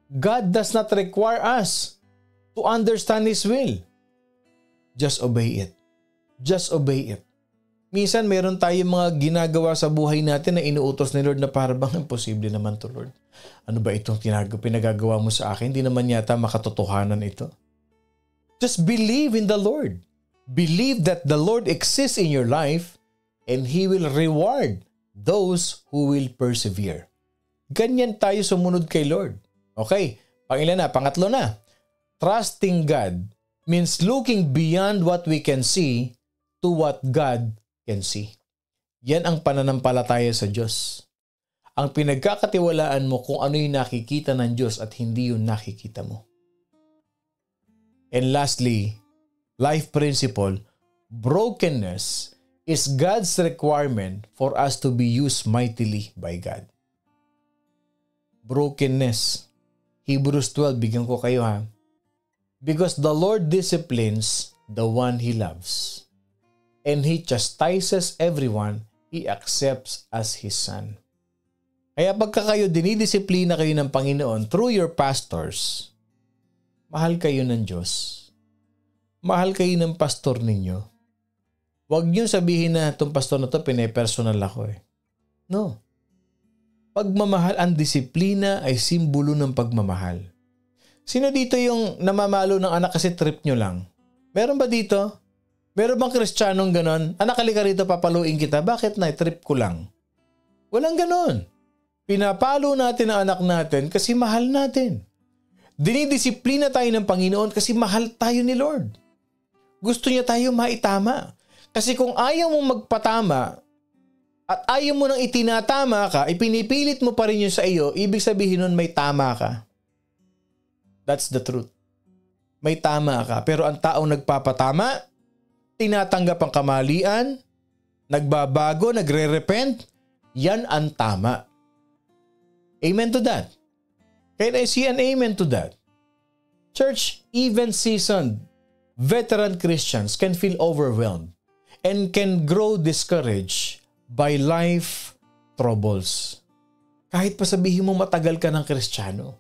Speaker 1: God does not require us to understand His will. Just obey it. Just obey it. Minsan meron tayong mga ginagawa sa buhay natin na inuutos ni Lord na para bang imposible naman to, Lord. Ano ba itong pinagagawa mo sa akin? Hindi naman yata makatotohanan ito. Just believe in the Lord. Believe that the Lord exists in your life and He will reward those who will persevere. Ganyan tayo sumunod kay Lord. Okay, pangatlo na. Trusting God means looking beyond what we can see to what God can see. Yan ang pananampalataya sa Diyos. Ang pinagkakatiwalaan mo kung ano yung nakikita ng Diyos at hindi yung nakikita mo. And lastly, life principle, brokenness is God's requirement for us to be used mightily by God. Brokenness. Hebrews 12, bigyan ko kayo ha. Because the Lord disciplines the one He loves. And He chastises everyone He accepts as His son. Kaya pagka kayo dinidisiplina kayo ng Panginoon through your pastors, mahal kayo ng Diyos. Mahal kayo ng pastor ninyo. Huwag niyo sabihin na itong pastor na ito, pine-personal ako eh. No. Pagmamahal, ang disiplina ay simbolo ng pagmamahal. Sino dito yung namamalo ng anak kasi trip nyo lang? Meron ba dito? Meron bang Kristiyanong ganon? Anak, halika rito, papaluin kita. Bakit na? Trip ko lang. Walang ganon. Pinapalo natin ang anak natin kasi mahal natin. Dinidisiplina tayo ng Panginoon kasi mahal tayo ni Lord. Gusto niya tayo maitama. Kasi kung ayaw mong magpatama at ayaw mo nang itinatama ka, ipinipilit mo pa rin yun sa iyo, ibig sabihin nun may tama ka. That's the truth. May tama ka. Pero ang taong nagpapatama, tinatanggap ang kamalian, nagbabago, nagre-repent, yan ang tama. Amen to that. Can I see an amen to that? Church, even seasoned, veteran Christians can feel overwhelmed and can grow discouraged by life troubles. Kahit pa sabihin mo matagal ka ng Kristiyano,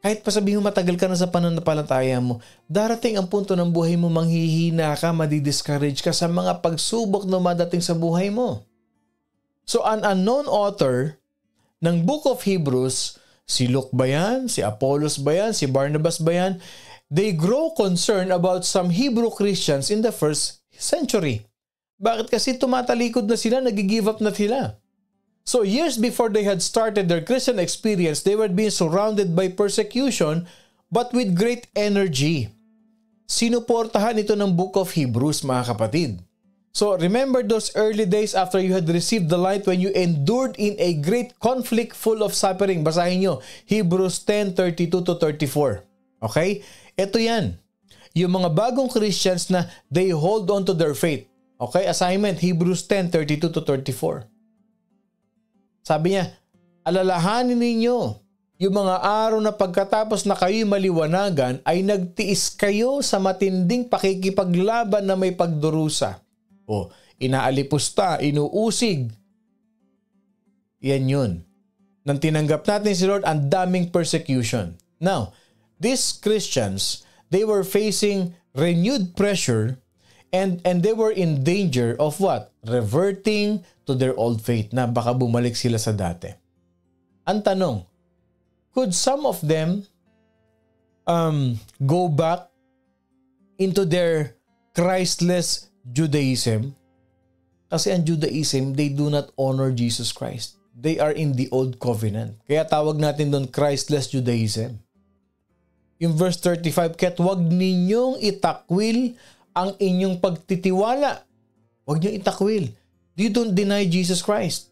Speaker 1: kahit pa sabihin mo matagal ka na sa pananampalataya mo, darating ang punto ng buhay mo, manghihina ka, madidiscourage ka sa mga pagsubok na madating sa buhay mo. So an unknown author ng Book of Hebrews, si Luke ba yan? Si Apollos ba yan? Si Barnabas ba yan? They grow concerned about some Hebrew Christians in the first century. Bakit? Kasi tumatalikod na sila, nag-give up na sila. So years before they had started their Christian experience, they were being surrounded by persecution but with great energy. Sinuportahan ito ng Book of Hebrews, mga kapatid. So remember those early days after you had received the light when you endured in a great conflict full of suffering. Basahin nyo, Hebrews 10:32-34. Okay? Ito yan. Yung mga bagong Christians na they hold on to their faith. Okay? Assignment, Hebrews 10:32-34. Sabi niya, alalahanin ninyo, yung mga araw na pagkatapos na kayo'y maliwanagan ay nagtiis kayo sa matinding pakikipaglaban na may pagdurusa. O, inaalipusta, inuusig. Yan yun. Nang tinanggap natin si Lord, ang daming persecution. Now, these Christians, they were facing renewed pressure and they were in danger of what? Reverting to their old faith, na baka bumalik sila sa dati. Ang tanong, could some of them go back into their Christless Judaism? Kasi ang Judaism, they do not honor Jesus Christ. They are in the old covenant. Kaya tawag natin doon Christless Judaism. Yung verse 35, kaya't huwag ninyong itakwil ang inyong pagtitiwala. Huwag ninyong itakwil. You don't deny Jesus Christ.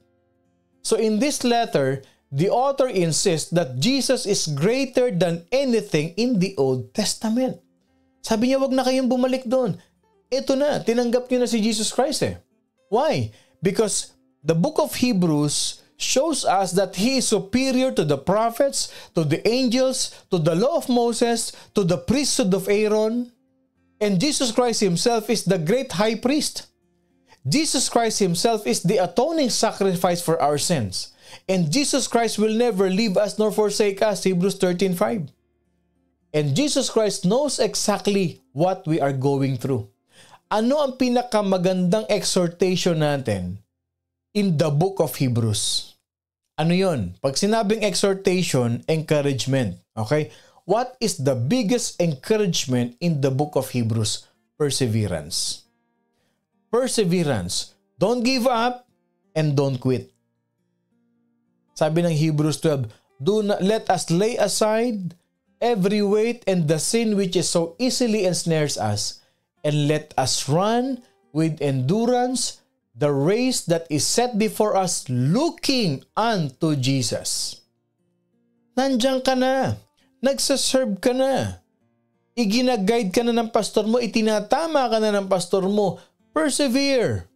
Speaker 1: So in this letter, the author insists that Jesus is greater than anything in the Old Testament. Sabi niya, wag na kayong bumalik doon. Ito na, tinanggap niyo na si Jesus Christ eh. Why? Because the book of Hebrews shows us that He is superior to the prophets, to the angels, to the law of Moses, to the priesthood of Aaron. And Jesus Christ Himself is the great high priest. Jesus Christ Himself is the atoning sacrifice for our sins. And Jesus Christ will never leave us nor forsake us, Hebrews 13:5. And Jesus Christ knows exactly what we are going through. Ano ang pinakamagandang exhortation natin in the book of Hebrews? Ano yon? Pag sinabing exhortation, encouragement. Okay? What is the biggest encouragement in the book of Hebrews? Perseverance. Perseverance. Don't give up and don't quit. Sabi ng Hebrews 12, let us lay aside every weight and the sin which is so easily ensnares us, and let us run with endurance the race that is set before us, looking unto Jesus. Nandiyan ka na. Nagsaserve ka na. Iginaguide ka na ng pastor mo. Itinatama ka na ng pastor mo. Persevere.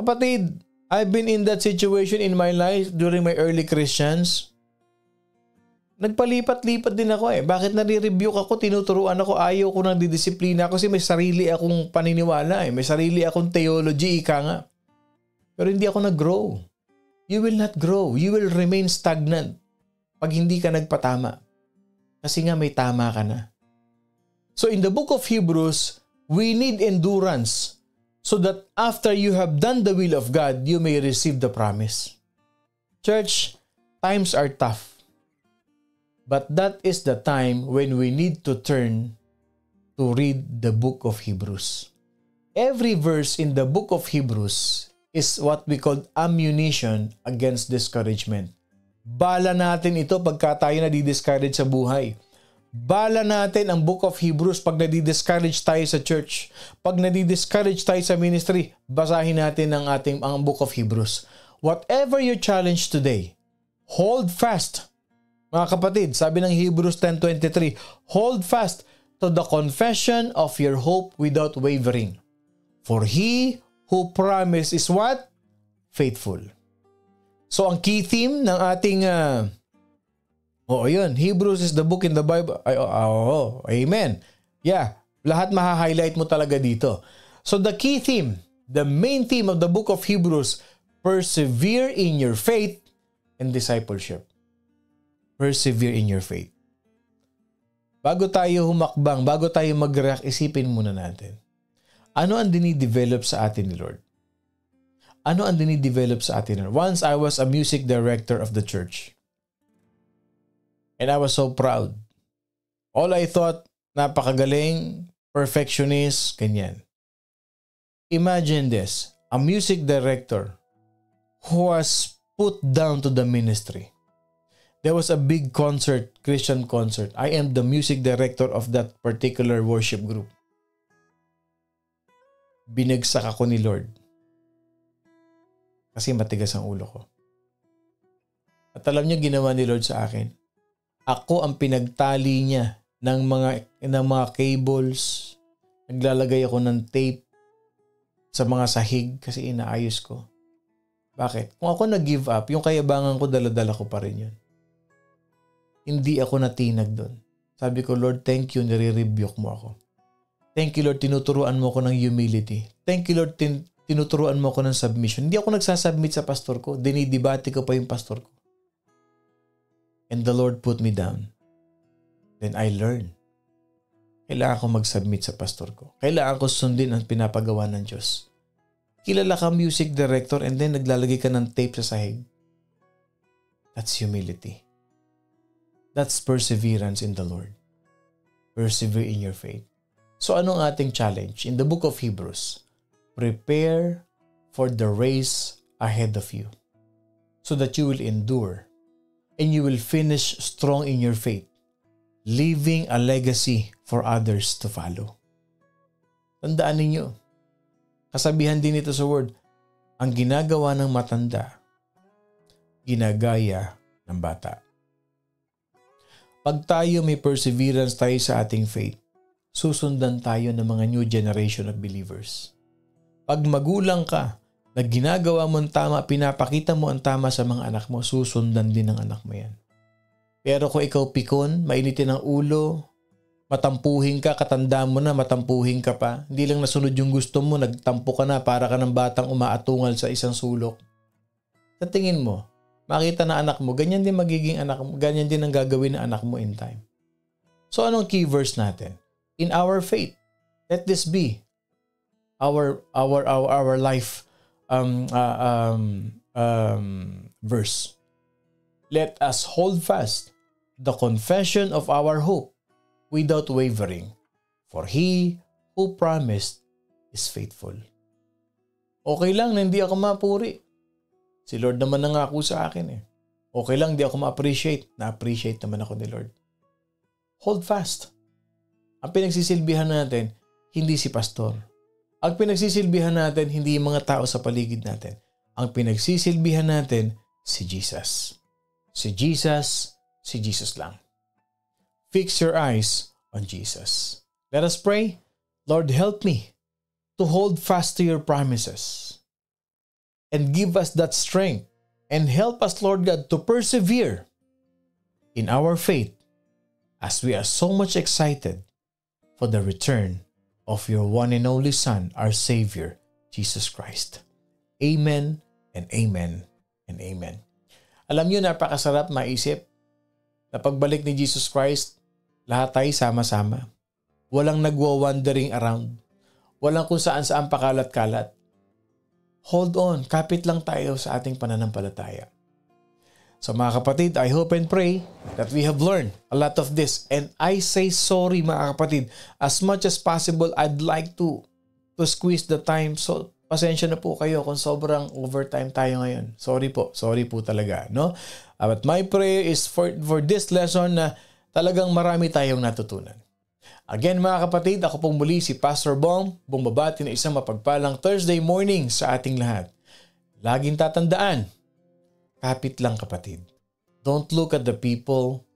Speaker 1: Kapatid, I've been in that situation in my life during my early Christians. Nagpalipat-lipat din ako eh. Bakit nare-rebuke ako, tinuturuan ako, ayaw ko nang didisiplina kasi may sarili akong paniniwala eh. May sarili akong theology, ika nga. Pero hindi ako nag-grow. You will not grow. You will remain stagnant pag hindi ka nagpatama. Kasi nga may tama ka na. So in the book of Hebrews, we need endurance so that after you have done the will of God, you may receive the promise. Church, times are tough. But that is the time when we need to turn to read the book of Hebrews. Every verse in the book of Hebrews is what we call ammunition against discouragement. Bala natin ito pagka tayo nadi-discourage sa buhay. Bala natin ang book of Hebrews pag nadi-discourage tayo sa church. Pag nadi-discourage tayo sa ministry, basahin natin ang book of Hebrews. Whatever your challenge today, hold fast. Mga kapatid, sabi ng Hebrews 10:23, hold fast to the confession of your hope without wavering. For He who promised is what? Faithful. So ang key theme ng ating yun, Hebrews is the book in the Bible. Amen. Yeah, lahat maha-highlight mo talaga dito. So the key theme, the main theme of the book of Hebrews, persevere in your faith and discipleship. Persevere in your faith. Bago tayo humakbang, bago tayo mag-react, isipin muna natin. Ano ang dinidevelop sa atin ni Lord? Ano ang dinidevelop sa atin ni Lord? Once I was a music director of the church. And I was so proud. All I thought, napakagaling, perfectionist, ganyan. Imagine this, a music director who was put down to the ministry. There was a big concert, Christian concert. I am the music director of that particular worship group. Binagsak ako ni Lord. Kasi matigas ang ulo ko. At alam niyo ginawa ni Lord sa akin? Ako ang pinagtali niya ng mga cables. Naglalagay ako ng tape sa mga sahig kasi inaayos ko. Bakit? Kung ako nag-give up, yung kayabangan ko, dala-dala ko pa rin yun. Hindi ako natinag doon. Sabi ko, Lord, thank you, nire-rebuke mo ako. Thank you, Lord, tinuturuan mo ako ng humility. Thank you, Lord, tinuturuan mo ako ng submission. Hindi ako nagsasubmit sa pastor ko. Dinidibati ko pa yung pastor ko. And the Lord put me down. Then I learned. Kailangan ko mag-submit sa pastor ko. Kailangan ko sundin ang pinapagawa ng Diyos. Kilala ka music director and then naglalagay ka ng tape sa sahig. That's humility. That's perseverance in the Lord. Persevere in your faith. So anong ating challenge? In the book of Hebrews, prepare for the race ahead of you so that you will endure and you will finish strong in your faith. leaving a legacy for others to follow. Tandaan ninyo, kasabihan din ito sa word, ang ginagawa ng matanda, ginagaya ng bata. Pag tayo may perseverance tayo sa ating faith, susundan tayo ng mga new generation of believers. Pag magulang ka, na ginagawa mo ang tama, pinapakita mo ang tama sa mga anak mo, susundan din ng anak mo yan. Pero kung ikaw pikon, mainitin ang ulo, matampuhin ka, katanda mo na, matampuhin ka pa, hindi lang nasunod yung gusto mo, nagtampo ka na para ka ng batang umaatungal sa isang sulok. Sa tingin mo, makita na anak mo, ganyan din magiging anak mo, ganyan din ang gagawin ng anak mo in time. So anong key verse natin? In our faith, let this be our life verse. Let us hold fast the confession of our hope without wavering, for He who promised is faithful. Okay lang na hindi ako mapuri. Si Lord naman nangako sa akin eh. Okay lang di ako ma-appreciate. Na-appreciate naman ako ni Lord. Hold fast. Ang pinagsisilbihan natin, hindi si pastor. Ang pinagsisilbihan natin, hindi yung mga tao sa paligid natin. Ang pinagsisilbihan natin, si Jesus. Si Jesus lang. Fix your eyes on Jesus. Let us pray. Lord, help me to hold fast to your promises and give us that strength and help us, Lord God, to persevere in our faith as we are so much excited for the return of your one and only Son, our Savior, Jesus Christ. Amen and amen and amen. Alam niyo, napakasarap maisip na pagbalik ni Jesus Christ, lahat tayo sama-sama. Walang nagwa-wandering around. Walang kung saan-saan pakalat-kalat. Hold on, kapit lang tayo sa ating pananampalataya. So mga kapatid, I hope and pray that we have learned a lot of this. And I say sorry mga kapatid, as much as possible, I'd like to squeeze the time. So pasensya na po kayo kung sobrang overtime tayo ngayon. Sorry po talaga, no? But my prayer is for this lesson na talagang marami tayong natutunan. Again mga kapatid, ako pong muli si Pastor Bong, bumabati na isang mapagpalang Thursday morning sa ating lahat. Laging tatandaan, kapit lang kapatid. Don't look at the people.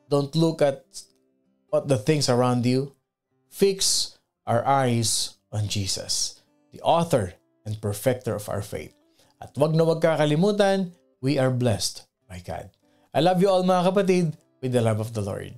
Speaker 1: Don't look at the things around you. Fix our eyes on Jesus, the author and perfecter of our faith. At wag na wag kakalimutan, we are blessed by God. I love you all mga kapatid with the love of the Lord.